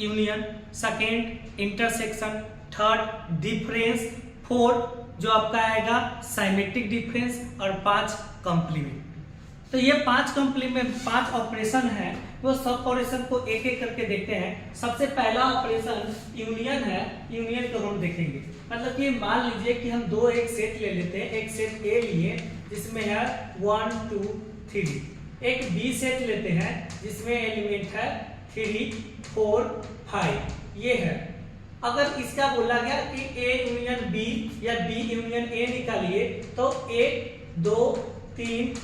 union, second intersection, third difference, fourth जो आपका आएगा सिमेट्रिक डिफरेंस और 5 कंप्लीमेंट। तो ये 5 ऑपरेशन है, वो सब ऑपरेशन को एक एक करके देखते हैं। सबसे पहला ऑपरेशन यूनियन है, यूनियन को हम देखेंगे। मतलब कि मान लीजिए कि हम एक सेट ले लेते हैं, एक सेट ए लिए जिसमें है 1 2 3, एक बी सेट लेते हैं जिसमें एलिमेंट है 3 4 5 ये है, अगर इसका बोला गया कि ए यूनियन बी या बी यूनियन ए निकालिए, तो 1 2 3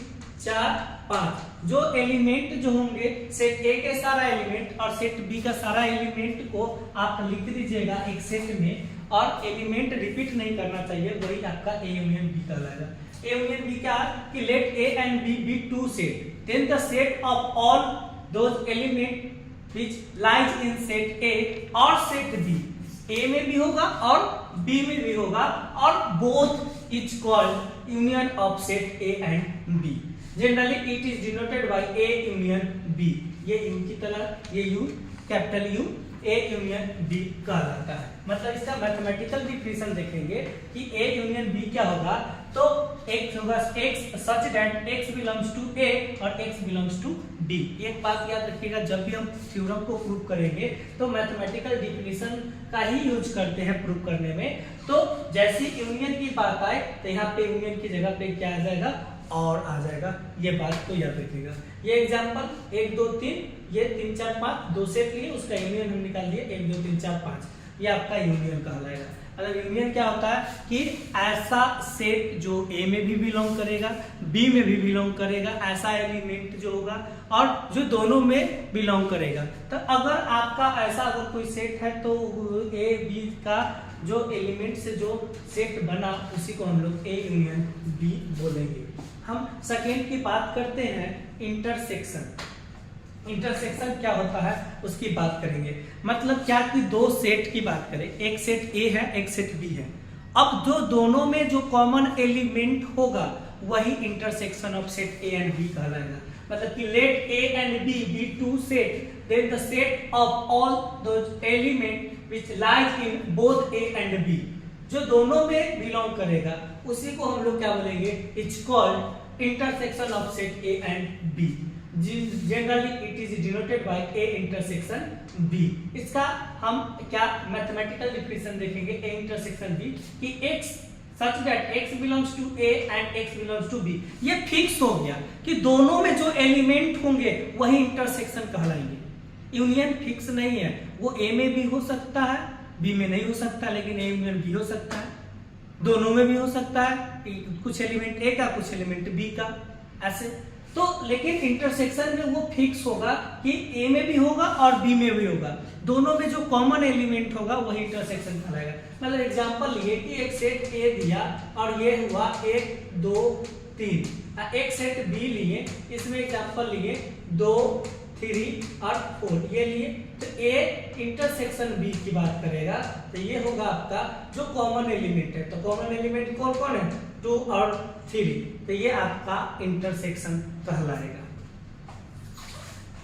4 5 जो एलिमेंट जो होंगे सेट ए के सारा एलिमेंट और सेट बी का सारा एलिमेंट को आप लिख दीजिएगा एक सेट में, और एलिमेंट रिपीट नहीं करना चाहिए, वही आपका ए यूनियन बी कहलाएगा। ए यूनियन बी क्या कि let A and B be two set, then the set of all those element which lies in set A और set B, A में भी होगा और B में भी होगा, और both is called union of set A and B. Generally it is denoted by A union B. ये U की तरह, ये U capital U A union B कहलाता है। मतलब इसका मैथमेटिकल डिफिनेशन देखेंगे कि A यूनियन B क्या होगा, तो x होगा x such that x belongs to A और x बिलोंग्स टू B। एक बात याद रखिएगा, जब भी हम थ्योरम को प्रूव करेंगे तो मैथमेटिकल डिफिनेशन का ही यूज करते हैं प्रूव करने में। तो जैसी यूनियन की बात आए तो यहाँ पे यूनियन की जगह पे क्या आ जाएगा, और आ जाएगा, ये बात तो याद रखिएगा। ये एग्जांपल 1 2 3, ये 3 4 5 दो सेट लिए, उसका यूनियन हम निकाल दिए 1 2 3 4 5, ये आपका यूनियन कहलाएगा। अगर यूनियन क्या होता है कि ऐसा सेट जो ए में भी बिलोंग करेगा, बी में भी बिलोंग करेगा, ऐसा एलिमेंट जो होगा और जो दोनों में बिलोंग करेगा। तो अगर आपका ऐसा अगर कोई सेट है तो ए बी का जो एलिमेंट से जो सेट बना उसी को हम लोग ए यूनियन बी बोलेंगे। हम सेकेंड की बात करते हैं, इंटरसेक्शन। इंटरसेक्शन क्या होता है उसकी बात करेंगे। मतलब क्या कि दो सेट की बात करें, एक सेट ए है एक सेट बी है, अब जो दोनों में जो कॉमन एलिमेंट होगा वही intersection of set A and B कहलाएगा। मतलब कि let A and B be two set, then the set of all those element which lies in both A and B, जो दोनों में बिलोंग करेगा उसी को हम लोग क्या बोलेंगे, it's called intersection of set A and B. Generally it is denoted by A intersection B. इसका हम क्या मैथमेटिकल डिफिनेशन देखेंगे ए इंटरसेक्शन बी कि x such that x belongs to a and x belongs to b। ये fix हो गया कि दोनों में जो एलिमेंट होंगे वही इंटरसेक्शन कहलाएंगे। यूनियन फिक्स नहीं है, वो ए में भी हो सकता है बी में नहीं हो सकता, लेकिन ए यूनियन बी हो सकता है, दोनों में भी हो सकता है, कुछ एलिमेंट ए का कुछ एलिमेंट बी का, ऐसे। तो लेकिन इंटरसेक्शन में वो फिक्स होगा कि ए में भी होगा और बी में भी होगा, दोनों में जो कॉमन एलिमेंट होगा वही इंटरसेक्शन कहलाएगा। मतलब एग्जांपल लिए कि एक सेट ए दिया और ये हुआ 1 2 3, एक सेट बी लिए, इसमें एग्जांपल लिए 2 3 और 4 ये लिए, तो ए इंटरसेक्शन बी की बात करेगा तो ये होगा आपका जो कॉमन एलिमेंट है। तो कॉमन एलिमेंट कौन कौन है, 2 और 3, तो ये आपका इंटरसेक्शन कहलाएगा।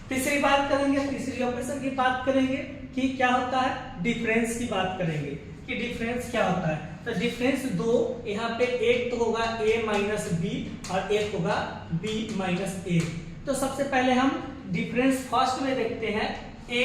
तीसरी बात करेंगे, तीसरी ऑपरेशन की बात करेंगे कि क्या होता है, डिफरेंस की बात करेंगे कि डिफरेंस क्या होता है। तो डिफरेंस दो, यहाँ पे एक तो होगा a माइनस बी और एक होगा b माइनस ए। तो सबसे पहले हम डिफरेंस फर्स्ट में देखते हैं, a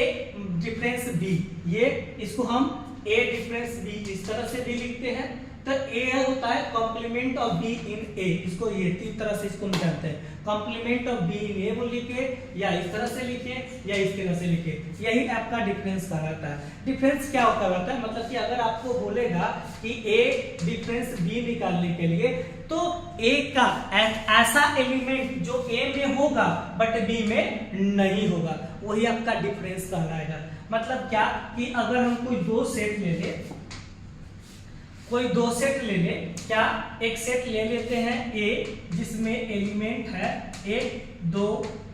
डिफरेंस b, ये इसको हम a डिफरेंस b इस तरह से भी लिखते हैं। तो a होता है complement of b in a, इसको ये तीन तरह से इसको निकालते हैं, complement of b in a वो लिखे या इस तरह से लिखे या इस तरह से लिखे, यही आपका डिफरेंस कहलाता है। डिफरेंस क्या कहलाता है, मतलब कि अगर आपको बोलेगा कि a डिफरेंस b निकालने के लिए तो a का ऐसा एलिमेंट जो a में होगा बट b में नहीं होगा, वही आपका डिफरेंस कहलाएगा। मतलब क्या कि अगर हम कोई दो सेट ले ले, कोई दो सेट ले ले, क्या एक सेट ले लेते हैं A जिसमें एलिमेंट है 1 2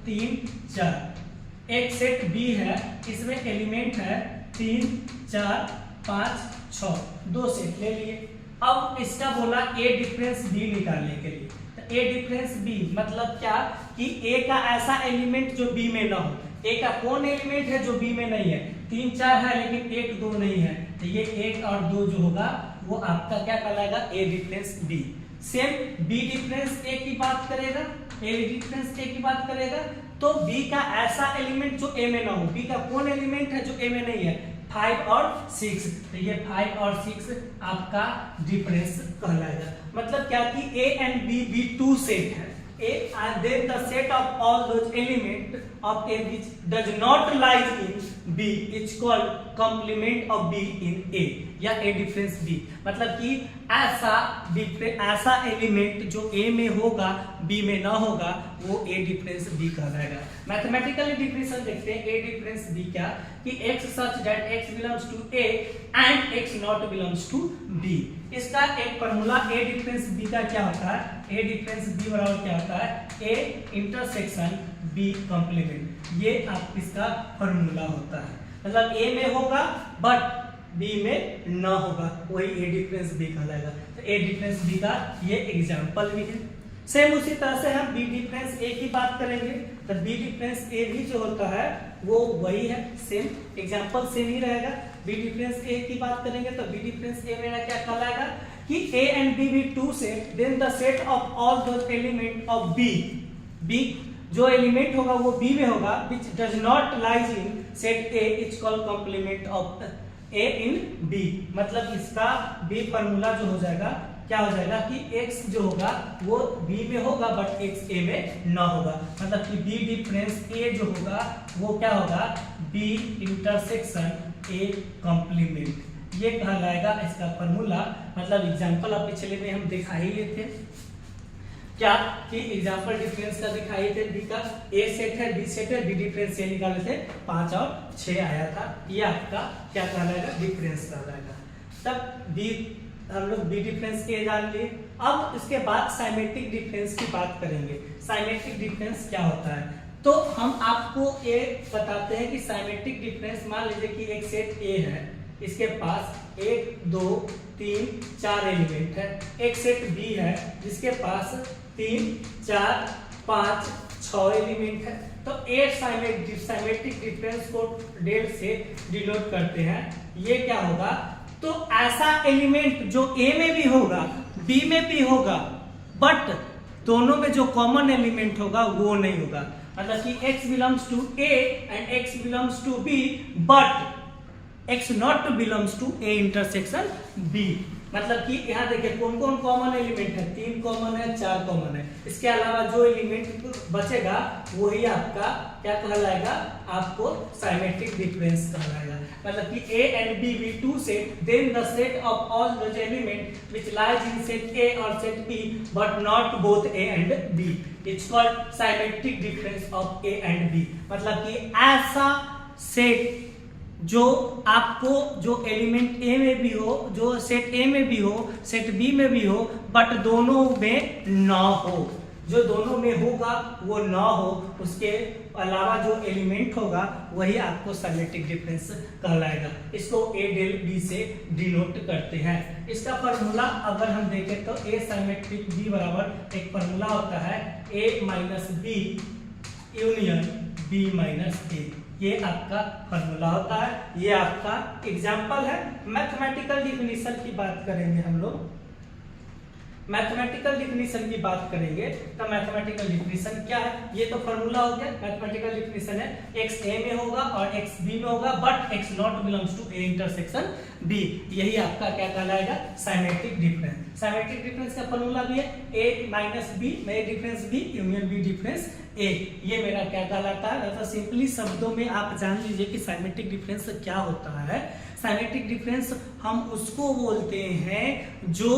3 4, एक सेट B है इसमें एलिमेंट है 3 4 5 6, दो सेट ले लिए। अब इसका बोला A डिफरेंस B निकालने के लिए, तो A डिफरेंस B मतलब क्या कि A का ऐसा एलिमेंट जो B में ना हो। A का कौन एलिमेंट है जो B में नहीं है, 3 4 है लेकिन 1 2 नहीं है, तो ये 1 और 2 जो होगा वो आपका क्या कहलाएगा, A difference B। Same B difference A की बात करेगा, A डिफरेंस A की बात करेगा तो B का ऐसा एलिमेंट जो A में ना हो। B का कौन एलिमेंट है जो A में नहीं है, 5 और 6, तो ये 5 और 6 आपका डिफरेंस कहलाएगा। मतलब क्या कि A एंड B भी टू सेट है, A and then the set of all those elements of A which does not lie in B is called complement of B in A या A difference B। मतलब कि ऐसा element जो A में होगा B में ना होगा वो A डिफरेंस B कहलाएगा। मैथमेटिकली डिफिनेशन देखते हैं A डिफरेंस B क्या, कि x such that x belongs to A and x not belongs to B। इसका एक फॉर्मूला A डिफरेंस B का क्या होता है, A डिफरेंस B बराबर क्या होता है, A इंटरसेक्शन B कॉम्प्लीमेंट। ये आप इसका फॉर्मूला होता है, मतलब A में होगा बट B में ना होगा, वही A डिफरेंस B कहलाएगा। तो A डिफरेंस B का ये एग्जांपल भी है। सेम उसी तरह से हम B डिफरेंस A की बात करेंगे, तो B डिफरेंस A भी जो होता है वो वही है, सेम एग्जांपल सेम ही रहेगा। B डिफरेंस A की बात करेंगे तो B डिफरेंस A मेरा क्या कहलाएगा कि A and B be two set, then the set of all those element of B जो एलिमेंट होगा वो B में होगा, which does not lies in set A is called complement of A in B। मतलब इसका B formula जो हो जाएगा क्या हो जाएगा कि x जो होगा वो B में होगा बट x A में ना होगा, मतलब कि B डिफरेंस A जो होगा वो क्या होगा, B इंटरसेक्शन A कॉम्प्लीमेंट, ये कहलाएगा इसका फॉर्मूला। मतलब एग्जांपल आप पिछले में हम दिखा ही लिए थे क्या कि एग्जांपल डिफरेंस का दिखाई थे, B का A सेट है B सेट है, B डिफरेंस ये निकाले थे 5 और 6 आया था, ये आपका क्या कहलाएगा, डिफरेंस कहलाएगा। तब B हम लोग B डिफरेंस A जान लिए। अब इसके बाद साइमेट्रिक डिफरेंस की बात करेंगे। साइमेट्रिक डिफरेंस क्या होता है, तो हम आपको ये बताते हैं कि साइमेट्रिक डिफरेंस, मान लीजिए कि एक सेट A है, इसके पास 1 2 3 4 एलिमेंट है। एक सेट B है जिसके पास 3 4 5 6 एलिमेंट है। तो A साइमेट्रिक डिफरेंस को डेल से डिनोट करते हैं। ये क्या होगा, तो ऐसा एलिमेंट जो A में भी होगा B में भी होगा बट दोनों में जो कॉमन एलिमेंट होगा वो नहीं होगा। मतलब कि x belongs to A and x belongs to B but x not belongs to A intersection B। मतलब कि यहाँ देखिए कौन कौन कॉमन एलिमेंट है, 3 कॉमन है 4 कॉमन है। इसके अलावा जो एलिमेंट बचेगा वही आपका क्या कहलाएगा, आपको साइमेट्रिक डिफरेंस कहलाएगा। मतलब कि A and B be two set, then the set of all those elements which lies in set A or set B but not both A and B, it's called symmetric difference of A and B। मतलब कि ऐसा set जो आपको जो element A में भी हो, जो सेट A में भी हो सेट B में भी हो बट दोनों में ना हो, जो दोनों में होगा वो ना हो, उसके अलावा जो एलिमेंट होगा वही आपको साइमेट्रिक डिफरेंस कहलाएगा। इसको A डेल B से डिनोट करते हैं। इसका फॉर्मूला अगर हम देखें तो A साइमेट्रिक B बराबर एक फॉर्मूला होता है A minus B union B minus A, ये आपका फॉर्मूला होता है। ये आपका एग्जाम्पल है। मैथमेटिकल डिफिनीशन की बात करेंगे हम लोग, मैथमेटिकल डिफिनीशन की बात करेंगे तो मैथमेटिकल डिफिनीशन क्या है, ये तो फॉर्मूला हो गया। मैथमेटिकल डिफिनीशन है x A में होगा और x B में होगा but x not belongs to A intersection B, यही आपका क्या कहलाएगा, साइमेट्रिक डिफरेंस। साइमेट्रिक डिफरेंस का फॉर्मूला भी है A माइनस B में A difference B union B difference A, ये मेरा क्या कहलाता है। तो सिंपली शब्दों में आप जान लीजिए कि साइमेट्रिक डिफरेंस क्या होता है। साइमेट्रिक डिफरेंस हम उसको बोलते हैं जो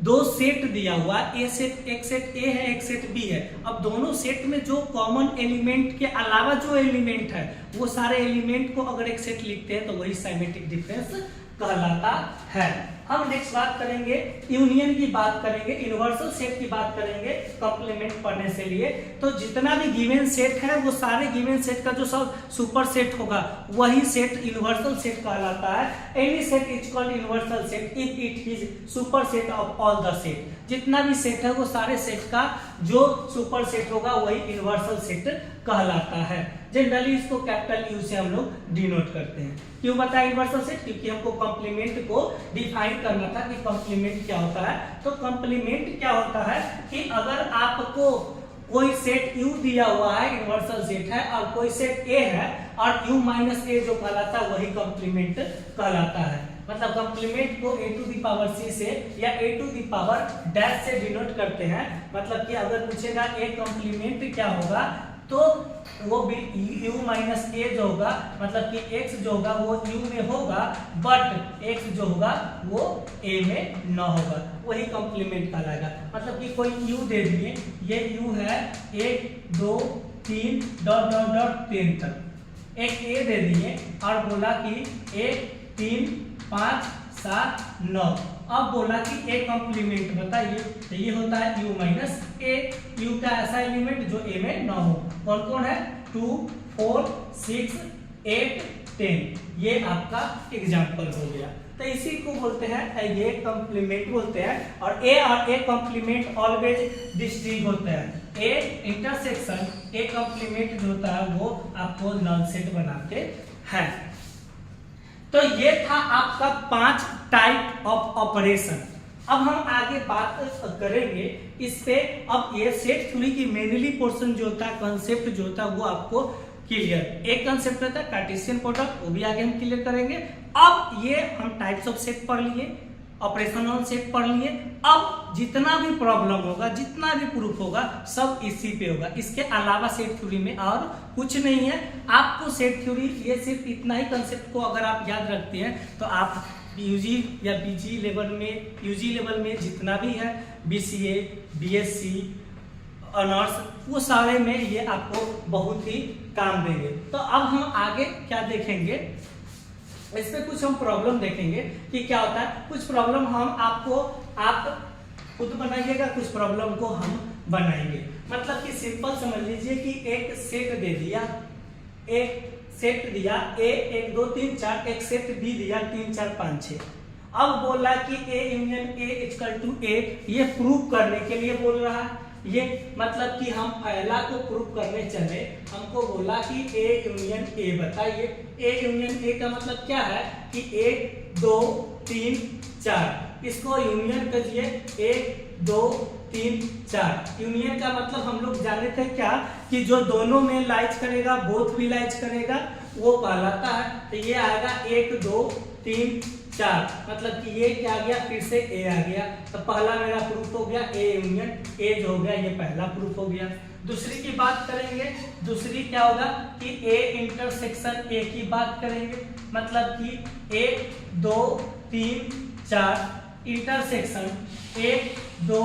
दो सेट दिया हुआ, ए सेट एक सेट A है एक सेट B है। अब दोनों सेट में जो कॉमन एलिमेंट के अलावा जो एलिमेंट है वो सारे एलिमेंट को अगर एक सेट लिखते हैं तो वही साइमेट्रिक डिफरेंस कहलाता है। हम नेक्स्ट बात करेंगे यूनियन की बात करेंगे, यूनिवर्सल सेट की बात करेंगे कॉम्प्लीमेंट पढ़ने से लिए। तो जितना भी गिवन सेट है वो सारे गिवन सेट का जो सब सुपर सेट होगा वही सेट यूनिवर्सल सेट कहलाता है। Any set is called universal set if it is super set of all the set. जितना भी सेट है वो सारे सेट का जो सुपर सेट होगा वही यूनिवर्सल सेट कहलाता है। जनरली इसको कैपिटल यू से हम लोग डिनोट करते हैं। क्यों बताया यूनिवर्सल सेट, क्योंकि हमको कॉम्प्लीमेंट को डिफाइन करना था कि कॉम्प्लीमेंट क्या होता है। तो कॉम्प्लीमेंट क्या होता है कि अगर आपको कोई सेट U दिया हुआ है, यूनिवर्सल सेट है, और कोई सेट A है, और U माइनस A जो कहलाता है वही कंप्लीमेंट कहलाता है। मतलब कंप्लीमेंट को a to the power c से या a to the power dash से डिनोट करते हैं। मतलब कि अगर पूछेगा a कंप्लीमेंट क्या होगा, तो वो भी u माइनस a जो होगा, मतलब कि x जो होगा वो u में होगा, बट x जो होगा वो a में न होगा, वही कंप्लीमेंट कहलाएगा। मतलब कि कोई u दे दिए, ये u है 1 2 3 डॉट डॉट डॉट 10 तक, एक a दे दिए और बोला कि 1 3 5 7 9, अब बोला कि a कंप्लीमेंट बताइए, तो ये होता है u माइनस a, u का ऐसा एलिमेंट जो a में न हो। कौन कौन है? 2 4 6 8 10, ये आपका एग्जाम्पल हो गया। तो इसी को बोलते हैं ये कंप्लीमेंट बोलते हैं, और a कंप्लीमेंट ऑलवेज डिस्टिंक्ट होते हैं। a इंटरसेक्शन a कंप्लीमेंट जो होता है वो आपको नल सेट बनाते हैं। तो ये था आपका 5 टाइप ऑफ ऑपरेशन। अब हम आगे बात करेंगे इस पे। अब ये सेट थ्योरी की मेनली पोर्शन जो होता है, कंसेप्ट जो होता है वो आपको क्लियर, एक कंसेप्ट होता है कार्टेशियन प्रोडक्ट, वो भी आगे हम क्लियर करेंगे। अब ये हम टाइप्स ऑफ सेट पढ़ लिए, ऑपरेशनल सेट पढ़ लिए। अब जितना भी प्रॉब्लम होगा, जितना भी प्रूफ होगा, सब इसी पे होगा। इसके अलावा सेट थ्योरी में और कुछ नहीं है। आपको सेट थ्योरी ये सिर्फ इतना ही कंसेप्ट को अगर आप याद रखते हैं तो आप यूजी या बीजी लेवल में, यूजी लेवल में जितना भी है, बीसीए, बीएससी, ऑनर्स, वो सारे में ये आपको बहुत ही काम देंगे। तो अब हम आगे क्या देखेंगे, इस पे कुछ हम प्रॉब्लम देखेंगे कि क्या होता है। कुछ प्रॉब्लम हम आपको, आप खुद बनाइएगा, कुछ प्रॉब्लम को हम बनाएंगे। मतलब कि सिंपल समझ लीजिए कि एक सेट दे दिया, एक सेट दिया a 1 2 3 4, एक सेट b दिया 3 4 5 6। अब बोला कि a union a equal to a, ये प्रूव करने के लिए बोल रहा है। ये मतलब कि हम पहला को प्रूव करने चले, हमको बोला कि a यूनियन a बताइए। a यूनियन a का मतलब क्या है कि 1 2 3 4, इसको यूनियन करिए 1 2 3 4। यूनियन का मतलब हम लोग जाने थे क्या कि जो दोनों में लाइज करेगा, बोथ भी लाइज करेगा, वो कहलाता है। तो ये आएगा 1 2 3 4, मतलब कि ये क्या आ गया, फिर से a आ गया। तो पहला मेरा प्रूफ हो गया a यूनियन a जो हो गया, ये पहला प्रूफ हो गया। दूसरी की बात करेंगे, दूसरी क्या होगा कि a इंटरसेक्शन a की बात करेंगे। मतलब कि 1 2 3 4 इंटरसेक्शन 1 2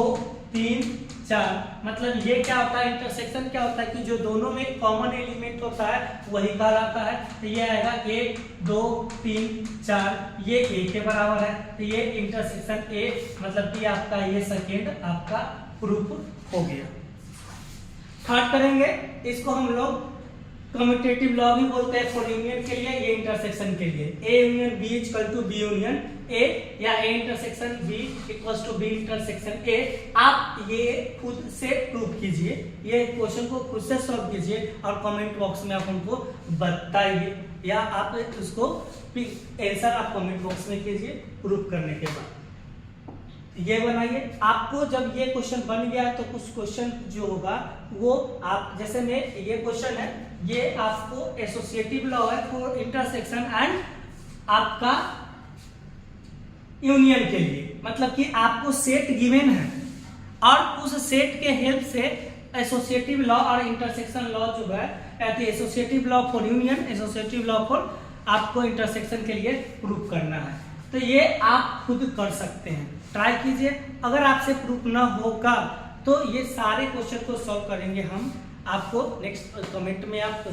3 4, मतलब ये क्या होता है, इंटरसेक्शन क्या होता है कि जो दोनों में कॉमन एलिमेंट होता है वही कहलाता है। तो ये आएगा 1 2 3 4, ये a के बराबर है। तो ये इंटरसेक्शन a, मतलब कि आपका ये सेकेंड आपका प्रूफ हो गया। थर्ड करेंगे, इसको हम लोग कम्यूटेटिव लॉ भी बोलते हैं फॉर यूनियन के लिए, ये इंटरसेक्शन के लिए। a union b equal to b union a, या a intersection b equal to b intersection a। आप ये खुद से प्रूव कीजिए, ये क्वेश्चन को खुद से सॉल्व कीजिए और कमेंट बॉक्स में आप हमको बताइए, या आप उसको आंसर आप कमेंट बॉक्स में कीजिए प्रूव करने के बाद। ये बनाइए। आपको जब ये क्वेश्चन बन गया तो कुछ क्वेश्चन जो होगा वो आप, जैसे में ये क्वेश्चन है, ये आपको एसोसिएटिव लॉ है फॉर इंटरसेक्शन एंड आपका यूनियन के लिए। मतलब कि आपको सेट गिवन है और उस सेट के हेल्प से एसोसिएटिव लॉ और इंटरसेक्शन लॉ जो है, associative law for union, associative law for आपको इंटरसेक्शन के लिए प्रूव करना है। तो ये आप खुद कर सकते हैं, ट्राई कीजिए। अगर आपसे प्रूफ ना होगा तो ये सारे क्वेश्चन को सॉल्व करेंगे हम आपको नेक्स्ट कमेंट में। आप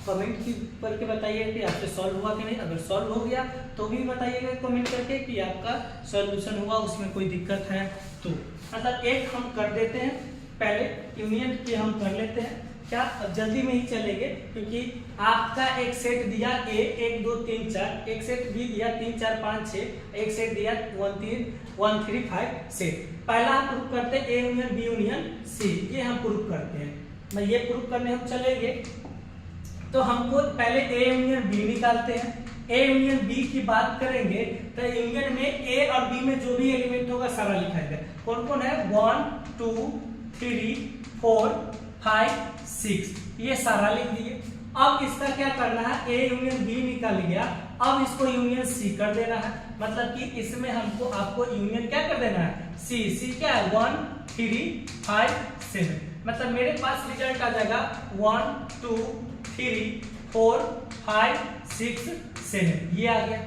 कमेंट करके बताइए कि आपसे सॉल्व हुआ कि नहीं। अगर सॉल्व हो गया तो भी बताइएगा कमेंट करके कि आपका सॉल्यूशन हुआ, उसमें कोई दिक्कत है तो। मतलब एक हम कर देते हैं, पहले यूनियन के हम कर लेते हैं क्या, जल्दी में ही चलेंगे क्योंकि आपका एक सेट दिया a 1 2 3 4, एक सेट b दिया 3 4 5 6, एक सेट दिया 1 3 5 सेट। पहला हम प्रूफ करते हैं a union b union c, ये हम प्रूफ करते हैं। मैं ये प्रूफ करने हम चलेंगे तो हमको पहले a यूनियन b निकालते हैं। a यूनियन b की बात करेंगे तो यूनियन में a और b में जो भी एलिमेंट होगा सारा लिखा जाएगा। कौन कौन है, 1 2 3 4 5 6 ये सारा लिख दिए। अब इसका क्या करना है, ए यूनियन बी निकल गया, अब इसको यूनियन सी कर देना है। मतलब कि इसमें हमको आपको यूनियन क्या कर देना है, सी। सी क्या है 1 3 5 7। मतलब मेरे पास रिजल्ट आ जाएगा 1 2 3 4 5 6 7 ये आ गया।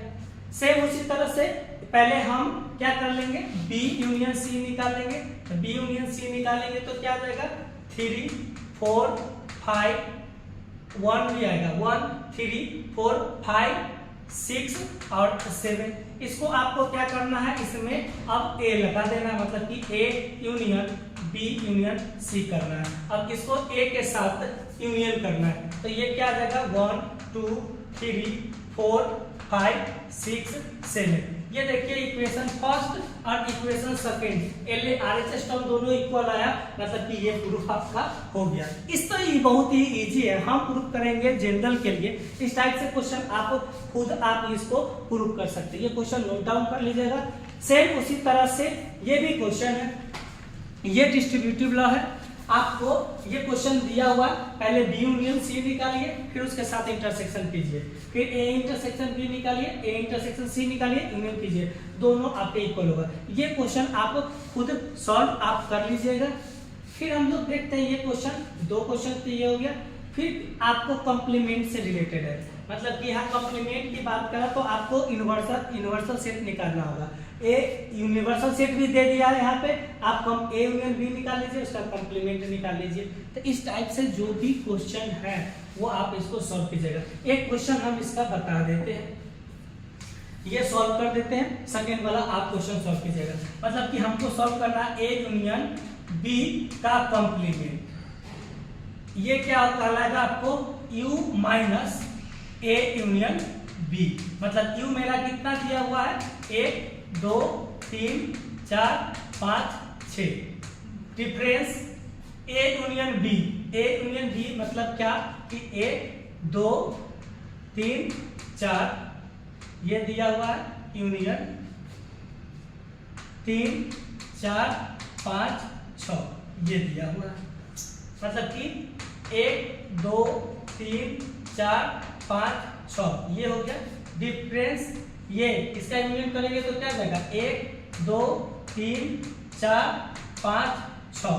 सेम उसी तरह से पहले हम क्या कर लेंगे, बी यूनियन सी निकाल लेंगे। तो बी यूनियन सी निकालेंगे तो क्या आ जाएगा 3 4 5 1 भी आएगा 1 3 4 5 6 और 7। इसको आपको क्या करना है, इसमें अब ए लगा देना है, मतलब कि A union B union C करना है। अब इसको ए के साथ यूनियन करना है, तो ये क्या आ जाएगा 1 2 3 4 5 6 7। ये देखिए इक्वेशन फर्स्ट और इक्वेशन सेकंड LHS टर्म दोनों इक्वल आया, मतलब कि ये प्रूफ आपका हो गया। इस तो ये बहुत ही इजी है, हम प्रूफ करेंगे जनरल के लिए। इस टाइप से क्वेश्चन आप खुद आप इसको प्रूफ कर सकते हैं। ये क्वेश्चन नोट डाउन कर लीजिएगा। सेम उसी तरह से ये भी क्वेश्चन है, ये डिस्ट्रीब्यूटिव लॉ है। आपको ये क्वेश्चन दिया हुआ, पहले बी यूनियन सी निकालिए, फिर उसके साथ इंटरसेक्शन कीजिए, फिर ए इंटरसेक्शन बी निकालिए, ए इंटरसेक्शन सी निकालिए, यूनियन कीजिए, दोनों आपके इक्वल होगा। ये क्वेश्चन आप खुद सॉल्व आप कर लीजिएगा। फिर हम लोग देखते हैं ये क्वेश्चन, दो क्वेश्चन तो ये हो गया। फिर आपको कॉम्प्लीमेंट से रिलेटेड है, मतलब कि यहाँ कॉम्प्लीमेंट की बात करें तो आपको यूनिवर्सल सेट निकालना होगा। ए यूनिवर्सल सेट भी दे दिया है यहाँ पे, आप कम ए यूनियन बी निकाल लीजिए, उसका कॉम्प्लीमेंट निकाल लीजिए। तो इस टाइप से जो भी क्वेश्चन है वो आप इसको सॉल्व कीजिएगा। एक क्वेश्चन हम इसका बता देते हैं, ये सॉल्व कर देते हैं, सेकेंड वाला आप क्वेश्चन सॉल्व कीजिएगा। मतलब कि हमको सॉल्व करना है ए यूनियन बी का कॉम्प्लीमेंट। ये क्या कहलाएगा आपको, u minus A union B. मतलब u मेरा कितना दिया हुआ है, 1 2 3 4 5 6। Difference A union B, A union B मतलब क्या कि 1 2 3 4 ये दिया हुआ है, यूनियन 3 4 5 6 ये दिया हुआ है। मतलब कि 1 2 3 4 5 6 ये हो गया डिफरेंस। ये इसका यूनियन करेंगे तो क्या जाएगा 1 2 3 4 5 6।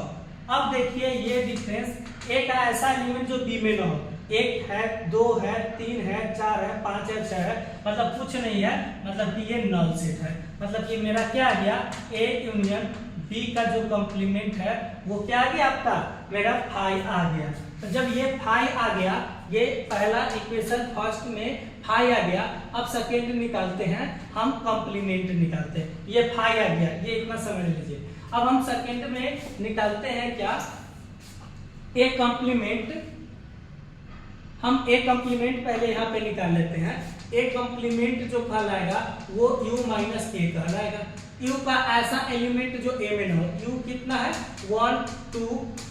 अब देखिए ये डिफरेंस, एक ऐसा एलिमेंट जो बी में ना हो, 1 है 2 है 3 है 4 है 5 है 6 है, मतलब कुछ नहीं है, मतलब कि ये नल सेट है। मतलब कि मेरा क्या आ गया, ए यूनियन बी का जो कॉम्प्लीमेंट है वो क्या आ गया आपका, मेरा 5 आ गया। तो जब ये 5 आ गया, ये पहला इक्वेशन फर्स्ट में 5 आ गया, अब सेकेंड निकालते हैं हम, कॉम्प्लीमेंट निकालते हैं। ये 5 आ गया, ये इतना समझ लीजिए। अब हम सेकेंड में निकालते हैं क्या, ए कॉम्प्लीमेंट। हम ए कॉम्प्लीमेंट पहले यहाँ पे निकाल लेते हैं। ए कॉम्प्लीमेंट जो कहलाएगा वो u माइनस ए कहलाएगा। u का ऐसा एलिमेंट जो a में न हो, u कितना है 1 2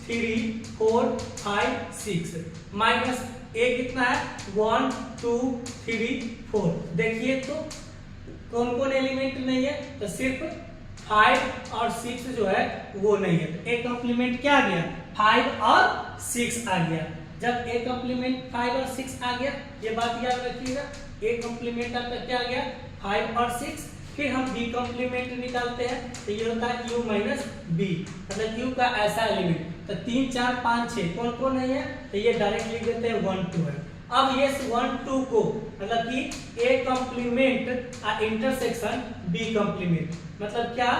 3 4 5 6, माइनस a कितना है 1 2 3 4। देखिए तो कौन कौन एलिमेंट नहीं है, तो सिर्फ 5 और 6 जो है वो नहीं है। तो a कॉम्प्लीमेंट क्या आ गया, 5 और 6 आ गया। जब a कॉम्प्लीमेंट 5 और 6 आ गया, ये बात याद रखिएगा, a कॉम्प्लीमेंट आपका क्या आ गया 5 और 6। फिर हम b कॉम्प्लीमेंट निकालते हैं, तो ये होता है u माइनस b, मतलब u का ऐसा एलिमेंट। तो 3 4 5 6 कौन कौन नहीं है, तो ये डायरेक्ट लिख देते हैं 1 2 है। अब ये 1 2 को मतलब कि a complement intersection b complement, मतलब क्या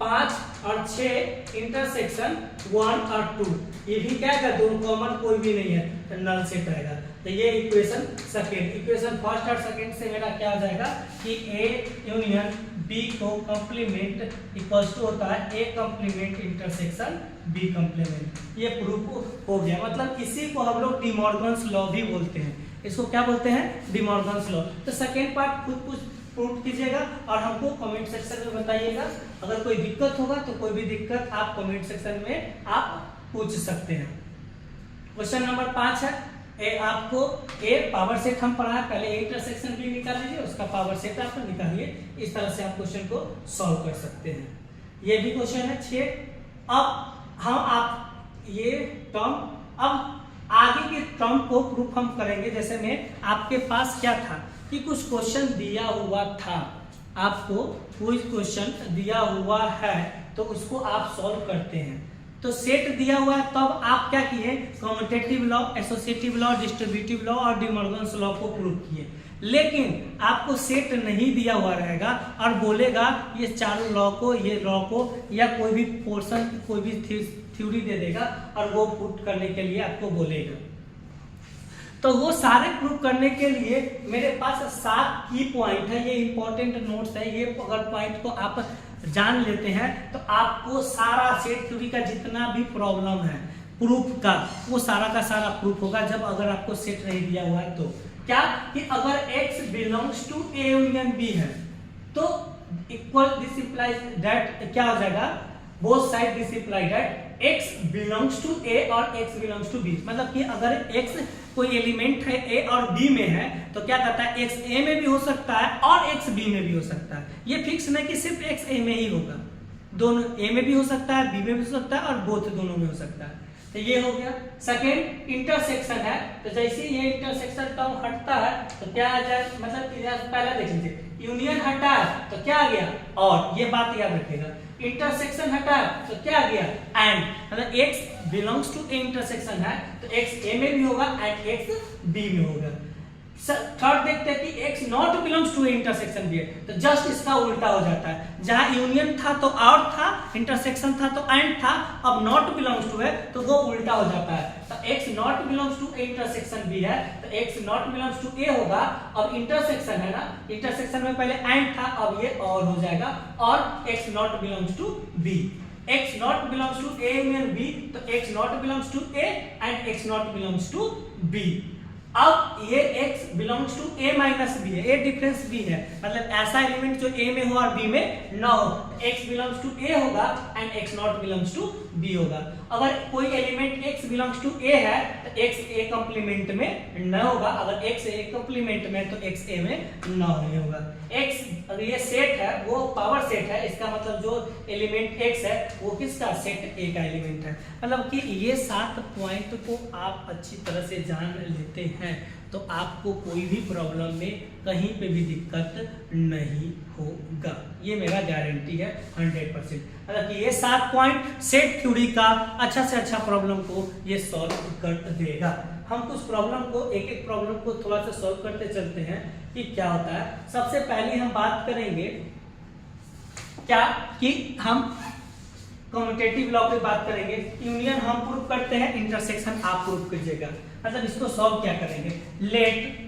5 और 6 इंटरसेक्शन 1 और 2, ये भी क्या है, दो कॉमन कोई भी नहीं है, तो नल सेट आएगा। तो ये इक्वेशन सेकेंड, इक्वेशन फर्स्ट और सेकेंड से मेरा क्या आ जाएगा कि ए यूनियन बी को कॉम्प्लीमेंट इक्वल्स टू होता है A complement intersection B complement. ये प्रूफ हो गया। मतलब इसी को हम लोग डिमॉर्गन्स लॉ भी बोलते हैं। इसको क्या बोलते हैं, डिमॉर्गन्स लॉ। तो सेकेंड पार्ट खुद कुछ प्रूफ कीजिएगा और हमको कमेंट सेक्शन में बताइएगा। अगर कोई दिक्कत होगा तो कोई भी दिक्कत आप कमेंट सेक्शन में आप पूछ सकते हैं। क्वेश्चन नंबर 5 है, आपको ए पावर सेट हम पढ़ा है, पहले इंटरसेक्शन भी निकाल लीजिए, उसका पावर सेट आप निकालिए। इस तरह से आप क्वेश्चन को सॉल्व कर सकते हैं। ये भी क्वेश्चन है 6। अब हम आप ये टर्म अब आगे के टर्म को प्रूफ हम करेंगे। जैसे में आपके पास क्या था कि कुछ क्वेश्चन दिया हुआ था, आपको कोई क्वेश्चन दिया हुआ है तो उसको आप सॉल्व करते हैं। तो सेट दिया हुआ है तब आप क्या किए, commutative law, associative law, distributive law और डिमॉर्गन्स लॉ को प्रूव किए। लेकिन आपको सेट नहीं दिया हुआ रहेगा और बोलेगा ये चारों लॉ को, ये लॉ को या कोई भी पोर्शन, कोई भी थ्योरी दे देगा और वो पुट करने के लिए आपको बोलेगा। तो वो सारे प्रूव करने के लिए मेरे पास 7 की पॉइंट है, ये इंपॉर्टेंट नोट्स है। ये अगर पॉइंट को आप जान लेते हैं तो आपको सारा सेट थ्योरी का जितना भी प्रॉब्लम है प्रूफ का, वो सारा का सारा प्रूफ होगा। जब अगर आपको सेट नहीं दिया हुआ है तो क्या कि अगर x belongs to A union B है तो इक्वल दिस इंप्लाइज दैट क्या हो जाएगा, both side this imply that x belongs to A और x बिलोंग्स टू B। मतलब कि अगर x कोई एलिमेंट है A और B में है तो क्या कहता है x A में भी हो सकता है और x B में भी हो सकता है। ये फिक्स नहीं कि सिर्फ x A में ही होगा, दोनों A में भी हो सकता है, B में भी हो सकता है और बोथ दोनों में हो सकता है। तो ये हो गया। सेकेंड इंटरसेक्शन है, तो जैसे ये इंटरसेक्शन टर्म हटता है तो क्या आ जाए, मतलब पहला देख लीजिए, यूनियन हटा है तो क्या आ गया, और ये बात याद रखिएगा, इंटरसेक्शन हटा है तो क्या आ गया, एंड। मतलब x belongs to A intersection है तो x A में भी होगा एंड x B में होगा। थर्ड देखते हैं कि x not belongs to intersection भी है तो जस्ट इसका उल्टा हो जाता है। जहां यूनियन था तो और था, इंटरसेक्शन था तो एंड था, अब नॉट बिलोंग्स टू है तो वो उल्टा हो जाता है। तो x not belongs to intersection भी है तो x not belongs to A होगा। अब इंटरसेक्शन है ना, इंटरसेक्शन में पहले एंड था, अब ये और हो जाएगा, और x not belongs to B। x not belongs to A union B तो x not belongs to A and x not belongs to B। अब ये x belongs to A minus B है, A डिफरेंस B है, मतलब ऐसा element जो A में हो और B में ना हो, x बिलोंग्स टू A होगा and x not belongs to B होगा। अगर कोई element x belongs to A है तो x A कंप्लीमेंट में न होगा, अगर x A कंप्लीमेंट में तो x A में न होगा। x अगर ये सेट है वो पावर सेट है, इसका मतलब जो एलिमेंट x है वो किसका, सेट A का एलिमेंट है। मतलब कि ये 7 पॉइंट को आप अच्छी तरह से जान लेते हैं तो आपको कोई भी प्रॉब्लम में कहीं पे भी दिक्कत नहीं होगा, ये मेरा गारंटी है 100%। मतलब कि ये 7 पॉइंट सेट थ्योरी का अच्छा से अच्छा प्रॉब्लम को ये सॉल्व कर देगा। हम कुछ प्रॉब्लम को, एक एक प्रॉब्लम को थोड़ा सा सॉल्व करते चलते हैं कि क्या होता है। सबसे पहले हम बात करेंगे क्या कि हम कम्यूटेटिव लॉ पे बात करेंगे। यूनियन हम प्रूव करते हैं, इंटरसेक्शन आप प्रूव कीजिएगा। मतलब इसको सॉल्व क्या करेंगे, लेट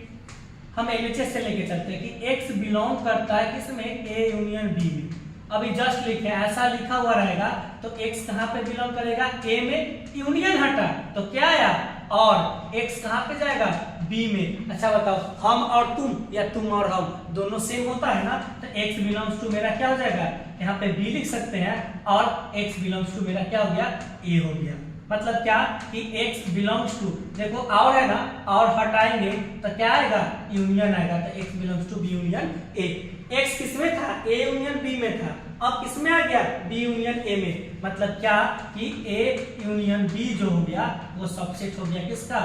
हम LHS से लेके चलते हैं कि x बिलोंग करता है किसमें, A यूनियन B में। अभी जस्ट लिखे ऐसा लिखा हुआ रहेगा तो x कहां पे बिलोंग करेगा, A में, यूनियन हटा तो क्या आया, और x कहां पे जाएगा, B में। अच्छा बताओ, हम और तुम या तुम और हम दोनों सेम होता है ना, तो x बिलोंग्स टू मेरा क्या हो जाएगा, यहाँ पे B लिख सकते हैं, और x बिलोंग्स टू मेरा क्या हो गया, A हो गया। मतलब क्या कि x बिलोंग्स टू, देखो और है ना, और हटाएंगे तो क्या आएगा, यूनियन आएगा, तो x belongs to B union A। x किसमें था, A यूनियन B में था, अब किसमें आ गया, B यूनियन A में। मतलब क्या कि A यूनियन B जो हो गया वो सबसेट हो गया किसका,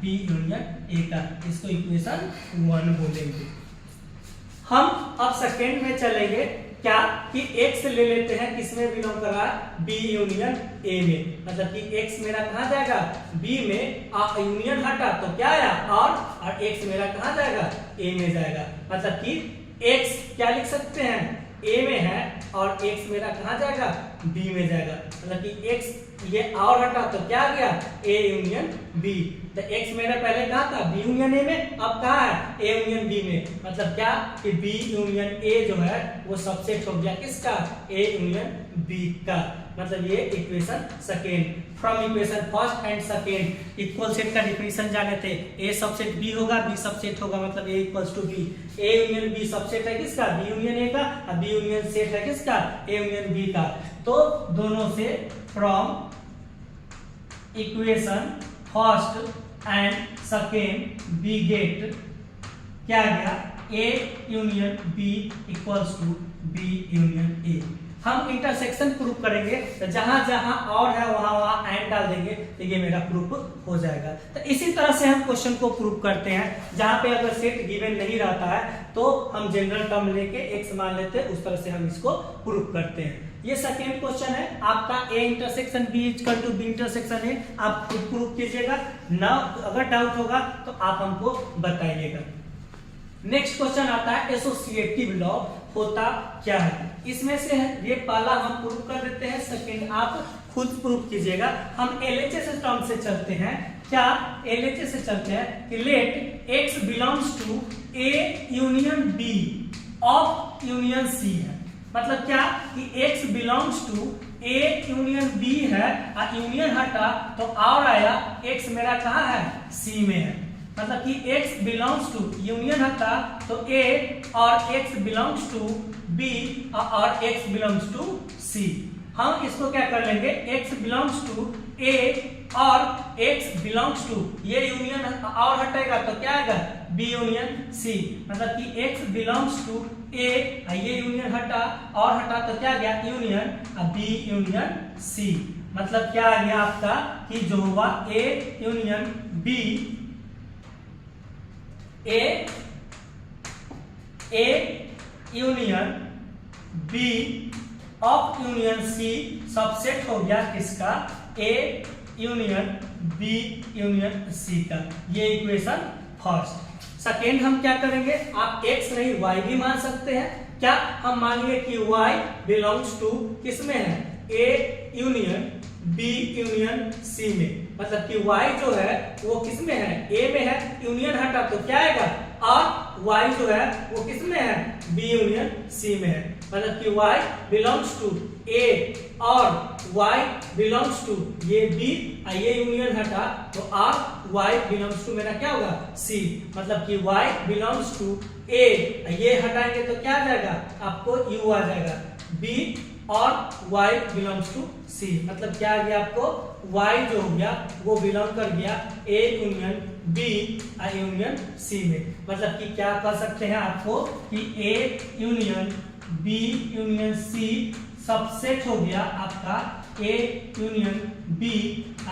B यूनियन A का। इसको इक्वेशन 1 बोलेंगे। हम अब सेकेंड में चलेंगे क्या कि x ले लेते हैं, किसमें बिलोंग कर रहा है, B यूनियन A में। मतलब कि x मेरा कहां जाएगा, B में, यूनियन हटा तो क्या आया, और x मेरा कहां जाएगा, A में जाएगा। मतलब कि x क्या लिख सकते हैं, A में है और x मेरा कहां जाएगा, B में जाएगा। मतलब कि x ये और हटा तो क्या आ गया, A यूनियन B। तो x मेरा पहले कहा था B यूनियन A में, अब कहा है A यूनियन B में। मतलब क्या कि B यूनियन A जो है वो सबसेट हो गया किसका, A यूनियन B का। मतलब ये equation second. From equation first and second equal set का डिफिनीशन जाने थे, A सबसेट B होगा, B सबसेट होगा, मतलब A equals to B। A union B subset है किसका, B यूनियन A का, और B यूनियन सेट है किसका, A यूनियन B का। तो दोनों से from equation first and second we get क्या गया, A union B equals to B union A। हम इंटरसेक्शन प्रूफ करेंगे तो जहां जहां और है वहां वहां एंड डाल देंगे तो ये मेरा प्रूफ हो जाएगा। तो इसी तरह से हम क्वेश्चन को प्रूफ करते हैं। जहां पे अगर सेट गिवन नहीं रहता है तो हम जनरल टर्म लेके एक्स मान लेते हैं, उस तरह से हम इसको प्रूफ करते हैं। ये सेकेंड क्वेश्चन है आपका, A intersection B equal to B intersection है, आप खुद प्रूफ कीजिएगा ना, अगर डाउट होगा तो आप हमको बताइएगा। नेक्स्ट क्वेश्चन आता है एसोसिएटिव लॉ होता क्या है। इसमें से है ये पहला हम प्रूफ कर देते हैं, सेकंड आप खुद प्रूफ कीजिएगा। हम एलएचएस टर्म से चलते हैं। क्या एलएचएस से चलते हैं कि let X belongs to A union B of union C है। मतलब क्या कि x belongs to a union b है और यूनियन हटा तो और आया x मेरा कहाँ है, c में है। मतलब कि x बिलोंग्स टू यूनियन हटा तो a और x बिलोंग्स टू b और x बिलोंग्स टू c। हम इसको क्या कर लेंगे, x बिलोंग्स टू a और x बिलोंग्स टू, ये यूनियन और हटेगा तो क्या आएगा, b यूनियन c। मतलब कि x बिलोंग्स टू a, ये यूनियन हटा और हटा तो क्या गया यूनियन, b यूनियन c। मतलब क्या आ गया आपका कि जो हुआ a union b, a union b of union c subset हो गया किसका, a union b union c का। ये इक्वेशन फर्स्ट। सेकेंड हम क्या करेंगे, आप x नहीं y भी मान सकते हैं। क्या हम मानिए कि y बिलोंग्स टू किसमें है, a union b union c में। मतलब कि y जो है वो किसमें है, a में है, यूनियन हटा तो क्या आएगा, और y जो है वो किसमें है, b यूनियन c में है। मतलब कि y बिलोंग्स टू a और y बिलोंग्स टू ये b, ये यूनियन हटा तो r, y बिलोंग्स टू मेरा क्या होगा, c। मतलब कि y बिलोंग्स टू a, ये हटाएंगे तो क्या आ जाएगा आपको u आ जाएगा, b और y बिलोंग्स टू c। मतलब क्या आ गया आपको, y जो हो गया वो बिलोंग कर गया a union b union c में। मतलब कि क्या कह सकते हैं आपको कि a union b union c subset हो गया आपका a union b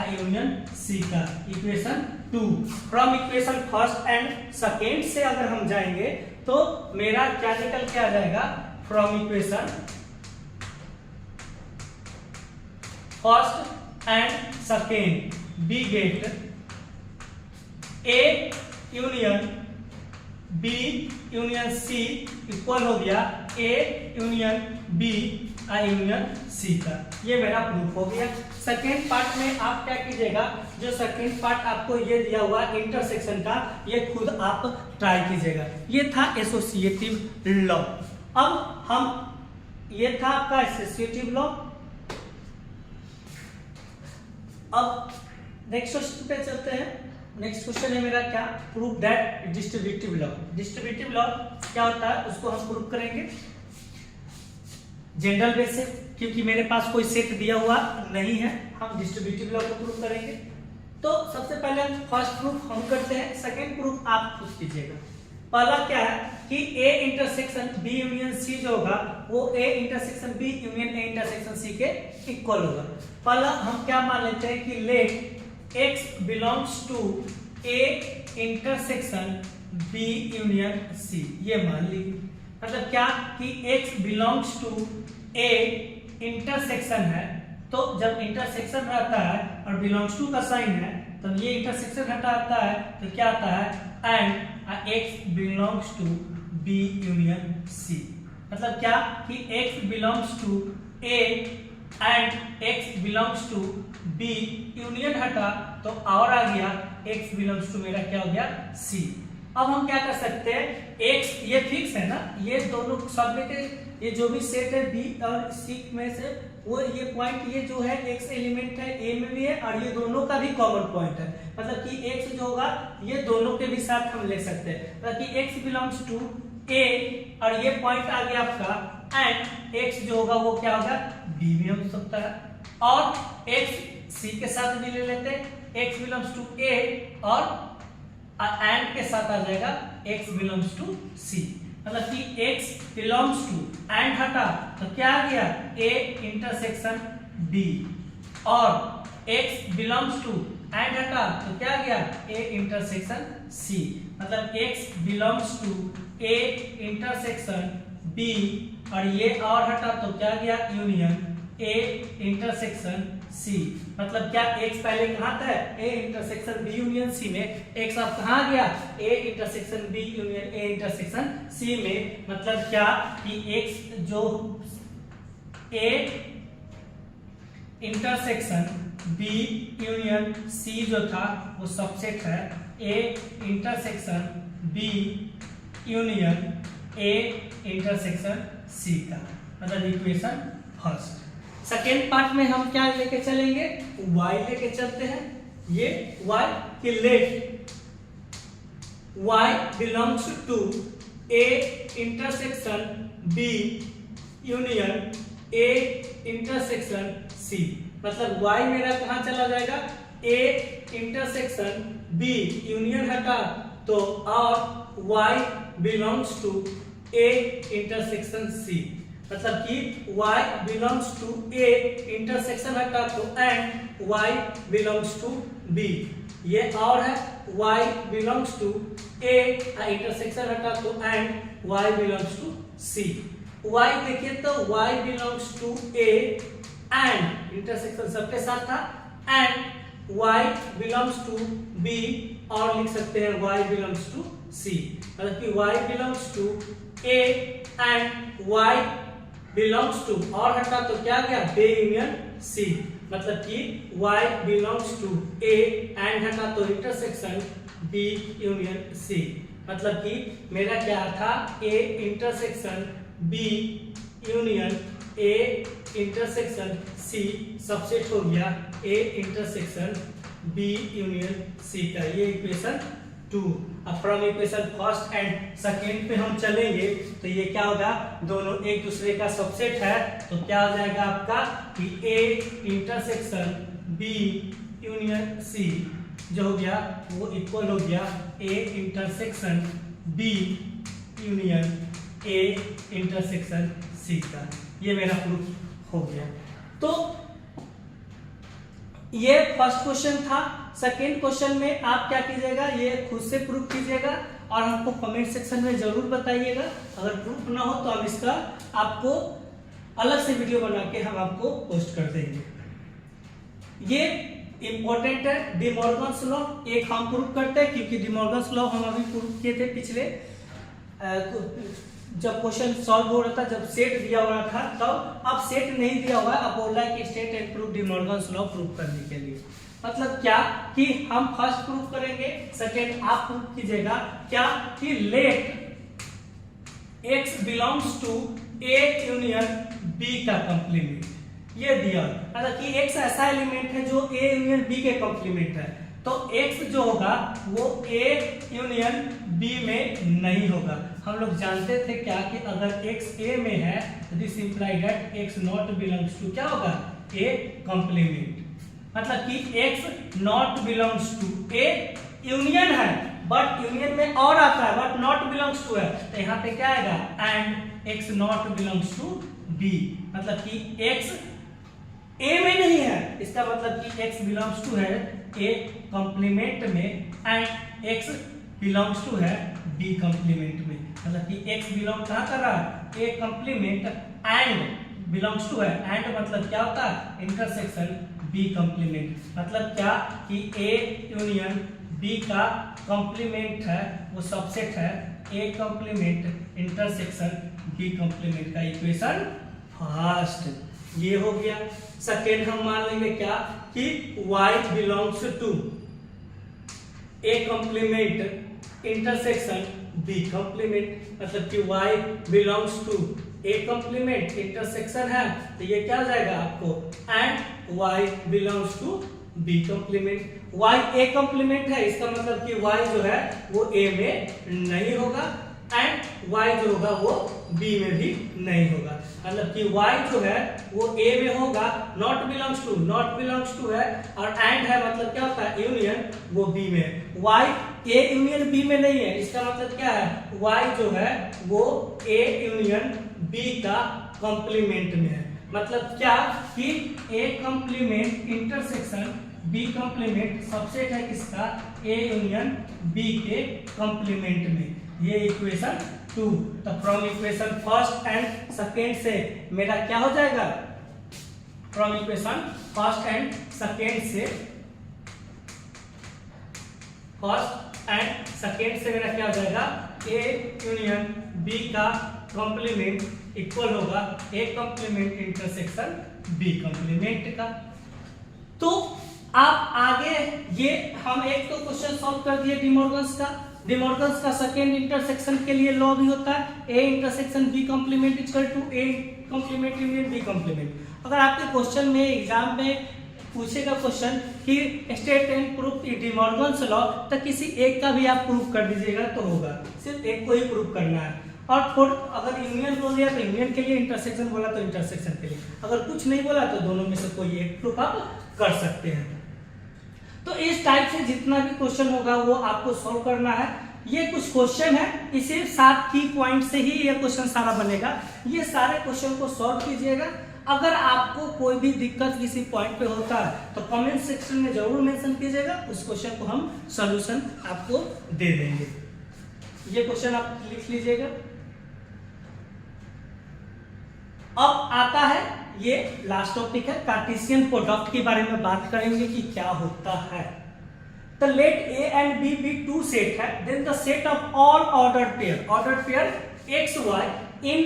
union c का। Equation 2 from equation first and second से अगर हम जाएंगे तो मेरा क्या निकल के आ जाएगा, from equation first and second we get a union b union c equal हो गया a union b union c का। ये मेरा प्रूफ हो गया। सेकेंड पार्ट में आप क्या कीजिएगा, जो सेकेंड पार्ट आपको ये दिया हुआ इंटरसेक्शन का, ये खुद आप ट्राई कीजिएगा। ये था एसोसिएटिव लॉ। अब हम, ये था आपका एसोसिएटिव लॉ। अब नेक्स्ट क्वेश्चन पे चलते हैं। नेक्स्ट क्वेश्चन है मेरा क्या, proof that distributive law. Distributive law क्या होता है उसको हम प्रूफ करेंगे जनरल बेस से, क्योंकि मेरे पास कोई सेट दिया हुआ नहीं है, हम डिस्ट्रीब्यूटिव लॉ को प्रूफ करेंगे। तो सबसे पहले फर्स्ट प्रूफ हम करते हैं, सेकेंड प्रूफ आप खुद कीजिएगा। पहला क्या है कि a intersection b union c जो होगा वो a intersection b union a intersection c के इक्वल होगा। पहला हम क्या मान लेते हैं कि let x belongs to a intersection b union c, ये मान लीजिए। मतलब क्या कि x belongs to a intersection है, तो जब इंटरसेक्शन रहता है और बिलोंग्स टू का साइन है तब ये इंटरसेक्शन हटाता है तो क्या आता है, and x belongs to b union c। मतलब क्या कि x belongs to a and x belongs to b, union हटा तो और आ गया x बिलोंग्स टू मेरा क्या हो गया c। अब हम क्या कर सकते हैं, x ये फिक्स है ना, ये दोनों सब में के ये जो भी सेट है b और c में से वो ये पॉइंट, ये जो है x एलिमेंट है a में भी है और ये दोनों का भी कॉमन पॉइंट है। मतलब कि x जो होगा ये दोनों के भी साथ हम ले सकते हैं। मतलब कि x बिलोंग्स टू a और ये पॉइंट आ गया आपका, एंड x जो होगा वो क्या होगा b में हो सकता है, और x c के साथ भी ले लेते हैं, x बिलोंग्स टू a और एंड के साथ आ जाएगा x बिलोंग्स टू c। मतलब कि x बिलोंग्स टू एंड हटा तो क्या आ गया A इंटरसेक्शन B, और X बिलोंग्स टू एंड हटा तो क्या आ गया A इंटरसेक्शन C, मतलब X belongs to A intersection B, और ये और हटा तो क्या गया यूनियन A इंटरसेक्शन C, मतलब क्या X पहले कहाँ था A intersection B union C में, X अब कहाँ गया A intersection B union A intersection C में, मतलब क्या कि X जो A intersection B union C जो था वो सबसेट है A intersection B union A intersection C का, मतलब इक्वेशन फर्स्ट। सेकेंड पार्ट में हम क्या लेके चलेंगे y लेके चलते हैं, ये y की let y belongs to A intersection B union A intersection C, मतलब y मेरा कहाँ चला जाएगा A इंटरसेक्शन B यूनियन हटा तो और y belongs to A intersection C, मतलब कि y belongs to A intersection हटा तो and y belongs to B, ये और है y belongs to A intersection हटा तो and y belongs to C, y देखिए तो y belongs to A and intersection सबके साथ था and y belongs to B, और लिख सकते हैं y बिलोंग्स टू C, मतलब कि y belongs to A and y belongs to और हटा तो क्या गया B यूनियन C, मतलब कि y belongs to A and हटा तो इंटरसेक्शन B यूनियन C, मतलब कि मेरा क्या था A intersection B union A intersection C subset हो गया A intersection B union C का, ये इक्वेशन 2। अब from equation first and second पे हम चलेंगे तो ये क्या होगा दोनों एक दूसरे का सबसेट है, तो क्या हो जाएगा आपका कि A intersection B union C जो हो गया वो इक्वल हो गया A intersection B union A intersection C का, ये मेरा प्रूफ हो गया। तो ये फर्स्ट क्वेश्चन था। सेकेंड क्वेश्चन में आप क्या कीजिएगा, ये खुद से प्रूफ कीजिएगा और हमको कमेंट सेक्शन में जरूर बताइएगा। अगर प्रूफ ना हो तो हम इसका आपको अलग से वीडियो बना के हम आपको पोस्ट कर देंगे। ये इंपॉर्टेंट है डी मॉर्गन्स लॉ, एक हम प्रूफ करते हैं क्योंकि डी मॉर्गन्स लॉ हम अभी प्रूफ किए थे पिछले जब क्वेश्चन सॉल्व हो रहा था, जब सेट दिया हुआ था तब। अब सेट नहीं दिया हुआ है, अब बोल रहा है कि state and proof De Morgan's law proof करने के लिए। मतलब क्या कि हम फर्स्ट प्रूफ करेंगे, सेकेंड आप प्रूफ कीजिएगा क्या कि let x belongs to A union B का कंप्लीमेंट, ये दिया मतलब कि x ऐसा एलिमेंट है जो A यूनियन B के कंप्लीमेंट है, तो x जो होगा वो A यूनियन B में नहीं होगा। हम लोग जानते थे क्या कि अगर x A में है तो this imply that x not belongs to क्या होगा A कंप्लीमेंट, मतलब कि x not belongs to A union है बट यूनियन में और आता है बट नॉट बिलोंग्स टू है, तो यहाँ पे क्या आएगा and x not belongs to B, मतलब कि x A में नहीं है, इसका मतलब कि x बिलोंग्स टू है A कंप्लीमेंट में एंड x बिलोंग्स टू है B कंप्लीमेंट में, मतलब कि x बिलोंग कहाँ कर रहा है A complement and belongs to है, एंड मतलब क्या होता है इंटरसेक्शन B कंप्लीमेंट, मतलब क्या कि A यूनियन B का कंप्लीमेंट है वो सबसेट है A complement intersection B complement का, इक्वेशन फर्स्ट ये हो गया। सेकेंड हम मान लेंगे क्या कि y belongs to A complement intersection B complement, मतलब कि y belongs to A complement intersection है तो ये क्या हो जाएगा आपको and y belongs to B complement. y A complement है, इसका मतलब कि y जो है वो A में नहीं होगा एंड y जो होगा वो B में भी नहीं होगा, मतलब कि y जो है वो A में होगा, नॉट बिलोंग्स टू है और एंड है मतलब क्या होता है यूनियन वो B में, y ए यूनियन बी में नहीं है, इसका मतलब क्या है, y जो है वो a यूनियन b का कॉम्प्लीमेंट में है। मतलब क्या कि a complement intersection b complement subset है किसका, a यूनियन b के कॉम्प्लीमेंट में। ये इक्वेशन 2। तो from equation first and second से मेरा क्या हो जाएगा, from equation first and second से, फर्स्ट एंड सेकेंड से मेरा क्या हो जाएगा, a यूनियन b का कॉम्प्लीमेंट इक्वल होगा a complement intersection b complement का। तो आप आगे ये हम एक तो क्वेश्चन सॉल्व कर दिए डिमॉर्गन्स का सेकेंड इंटरसेक्शन के लिए लॉ भी होता है a intersection b complement equal to a complement union b complement. अगर आपके क्वेश्चन में एग्जाम में पूछेगा क्वेश्चन कि state and proof De Morgan's law, तो किसी एक का भी आप प्रूफ कर दीजिएगा तो होगा, सिर्फ एक को ही प्रूफ करना है। और फिर अगर यूनियन बोल दिया तो यूनियन के लिए, इंटरसेक्शन बोला तो इंटरसेक्शन के लिए, अगर कुछ नहीं बोला तो दोनों में से कोई एक प्रूफ आप कर सकते हैं। तो इस टाइप से जितना भी क्वेश्चन होगा वो आपको सॉल्व करना है। ये कुछ क्वेश्चन है, इसे 7 की पॉइंट से ही ये क्वेश्चन सारा बनेगा। ये सारे क्वेश्चन को सॉल्व कीजिएगा। अगर आपको कोई भी दिक्कत किसी पॉइंट पे होता है तो कमेंट सेक्शन में जरूर मेंशन कीजिएगा, उस क्वेश्चन को हम सॉल्यूशन आपको दे देंगे। ये क्वेश्चन आप लिख लीजिएगा। अब आता है ये लास्ट टॉपिक है, कार्टेशियन प्रोडक्ट के बारे में बात करेंगे कि क्या होता है। तो let a and b be two set है, then the set of all ordered pair x y in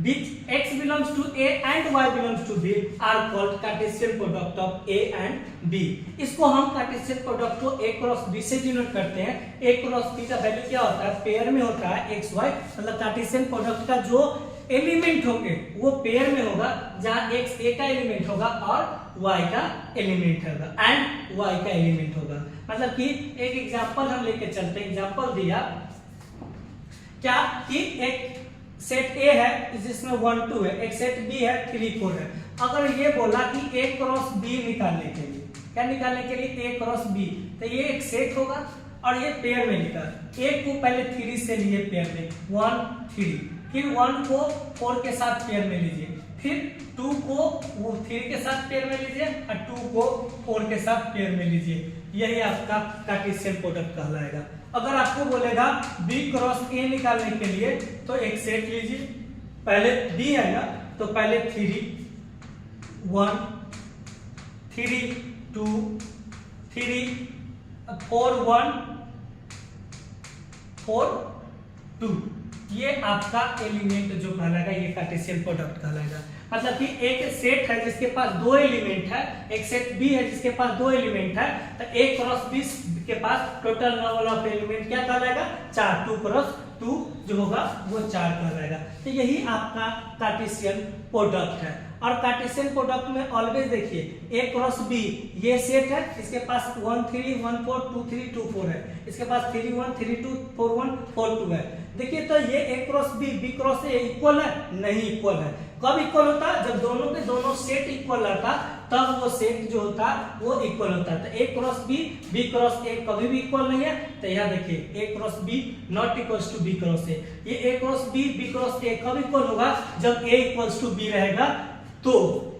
which x belongs to a and y belongs to b are called Cartesian product of a and b। इसको हम Cartesian product को a cross b से denote करते हैं। a cross b का value क्या होता है, पेयर में होता है x y, मतलब कार्टेशियन प्रोडक्ट का जो एलिमेंट होंगे वो पेयर में होगा, जहां x a का एलिमेंट होगा और y का एलिमेंट होगा एंड y का एलिमेंट होगा। मतलब कि एक एग्जांपल हम लेके चलते हैं। एग्जांपल दिया क्या कि एक सेट A है जिसमें 1 2 है, एक सेट B है 3 4 है। अगर ये बोला कि A क्रॉस B निकालने के लिए, क्या निकालने के लिए, A क्रॉस B, तो ये एक सेट होगा और ये पेयर में लिखा। A को पहले 3 से लिए पेयर में, 1 3, फिर 1 को 4 के साथ पेयर में लीजिए, फिर 2 को वो 3 के साथ पेयर में लीजिए और 2 को 4 के साथ पेयर में लीजिए। यही आपका कार्टेशियन प्रोडक्ट कहलाएगा। अगर आपको बोलेगा B क्रॉस A निकालने के लिए तो एक सेट लीजिए, पहले B है ना, तो पहले 3 1 3 2 3 4 1 4 2, ये आपका एलिमेंट जो कहलाएगा ये कार्टेशियन प्रोडक्ट कहलाएगा। मतलब कि एक सेट है जिसके पास 2 एलिमेंट है, एक सेट B है जिसके पास 2 एलिमेंट है, तो A क्रॉस B के पास टोटल नंबर ऑफ एलिमेंट क्या कहलाएगा, 4, 2 क्रॉस 2 जो होगा वो 4 कहलाएगा। तो यही आपका कार्टेशियन प्रोडक्ट है। और कार्टेशियन प्रोडक्ट में ऑलवेज देखिए A क्रॉस B ये सेट है, इसके पास 1 3 1 4 2 3 2 4 है, इसके पास 3 1 3 2 4 1 4 2 है। देखिए तो ये A cross B cross A equal है, नहीं इक्वल है। कब इक्वल होता है, जब दोनों के दोनों सेट इक्वल रहता तब वो सेट जो होता वो इक्वल होता है। तो A cross B cross A कभी भी इक्वल नहीं है। तो यहाँ देखिए A cross B not equals to B cross A। ये A cross B cross A कब इक्वल होगा, जब A इक्वल्स टू B रहेगा। तो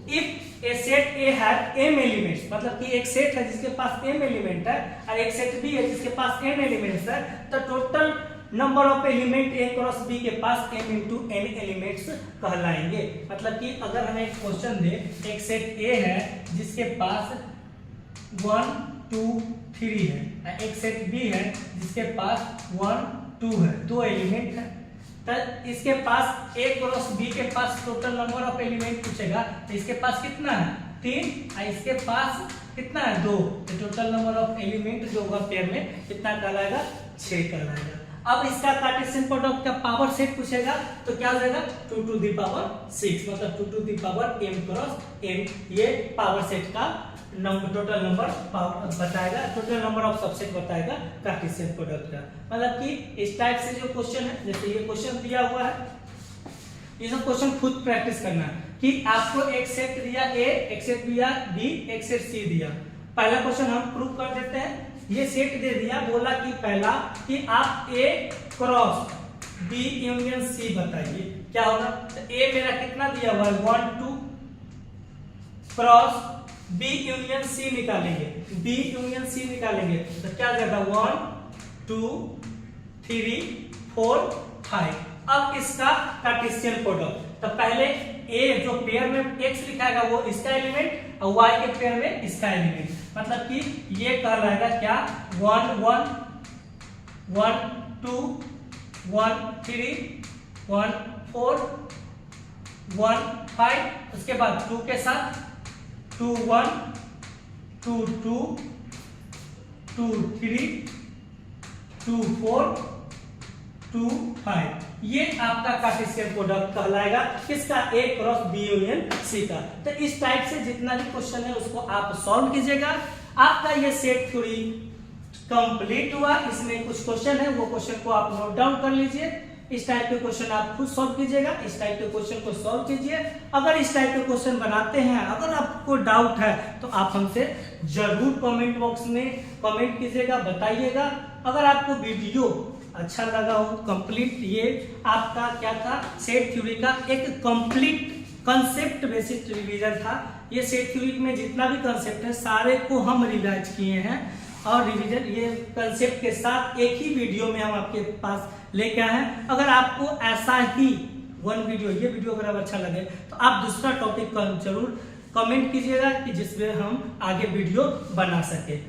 if a set A have m elements, मतलब कि एक सेट है जिसके पास m एलिमेंट है और एक सेट B है जिसके पास n एलिमेंट्स है, तो total number of element A cross B के पास m इंटू n एलिमेंट्स कहलाएंगे। मतलब कि अगर हमें एक क्वेश्चन दे, एक सेट A है जिसके पास 1 2 3 है, एक सेट B है जिसके पास 1 2 है, 2 एलिमेंट है, तो इसके पास A क्रॉस B के पास टोटल नंबर ऑफ एलिमेंट पूछेगा, तो इसके पास कितना है 3 और इसके पास कितना है 2, तो टोटल नंबर ऑफ एलिमेंट जो होगा पेयर में कितना कहलाएगा, 6 कहलाएगा। अब इसका कार्टेशियन प्रोडक्ट का पावर सेट पूछेगा तो क्या हो जाएगा 2 टू द पावर 6, मतलब 2 to the power m cross m, ये पावर सेट का टोटल नंबर बताएगा, टोटल नंबर ऑफ सबसेट बताएगा कार्टेशियन प्रोडक्ट का। मतलब कि इस टाइप से जो क्वेश्चन है, जैसे ये क्वेश्चन दिया हुआ है, ये सब क्वेश्चन खुद प्रैक्टिस करना है कि आपको एक सेट दिया A, एक सेट दिया B, एक सेट C दिया। पहला क्वेश्चन हम प्रूव कर देते हैं ये सेट दे दिया, बोला कि पहला कि आप ए क्रॉस बी यूनियन सी बताइए क्या होगा। तो ए मेरा कितना दिया हुआ है 1 2 क्रॉस बी यूनियन सी निकालेंगे, बी यूनियन सी निकालेंगे तो क्या जाएगा 1 2 3 4 5। अब इसका कार्टेशियन प्रोडक्ट, तो पहले ए जो पेयर में x लिखाएगा वो इसका एलिमेंट और y के पेयर में इसका एलिमेंट, मतलब कि ये कहलाएगा क्या 1 1 1 2 1 3 1 4 1 5। उसके बाद 2 के साथ 2 1 2 2 2 3 2 4 2 5। ये आपका कार्टेशियन प्रोडक्ट कहलाएगा किसका ए क्रॉस बी यूनियन सी का। तो इस टाइप से जितना भी क्वेश्चन है उसको आप सॉल्व कीजिएगा। आपका ये सेट थ्योरी कंप्लीट हुआ। इसमें कुछ क्वेश्चन है, वो क्वेश्चन को आप नोट डाउन कर लीजिए। इस टाइप के क्वेश्चन आप खुद सॉल्व कीजिएगा, इस टाइप के क्वेश्चन को सॉल्व कीजिए। अगर इस टाइप के क्वेश्चन बनाते हैं, अगर आपको डाउट है तो आप हमसे जरूर कमेंट बॉक्स में कमेंट कीजिएगा, बताइएगा। अगर आपको वीडियो अच्छा लगा हो, कंप्लीट ये आपका क्या था सेट थ्योरी का एक कंप्लीट कंसेप्ट बेसिक रिवीजन था। ये सेट थ्योरी में जितना भी कंसेप्ट है सारे को हम रिवाइज किए हैं और रिवीजन ये कंसेप्ट के साथ एक ही वीडियो में हम आपके पास लेके आए हैं। अगर आपको ऐसा ही वन वीडियो, ये वीडियो अगर आप अच्छा लगे तो आप दूसरा टॉपिक जरूर कमेंट कीजिएगा कि जिसमें हम आगे वीडियो बना सके।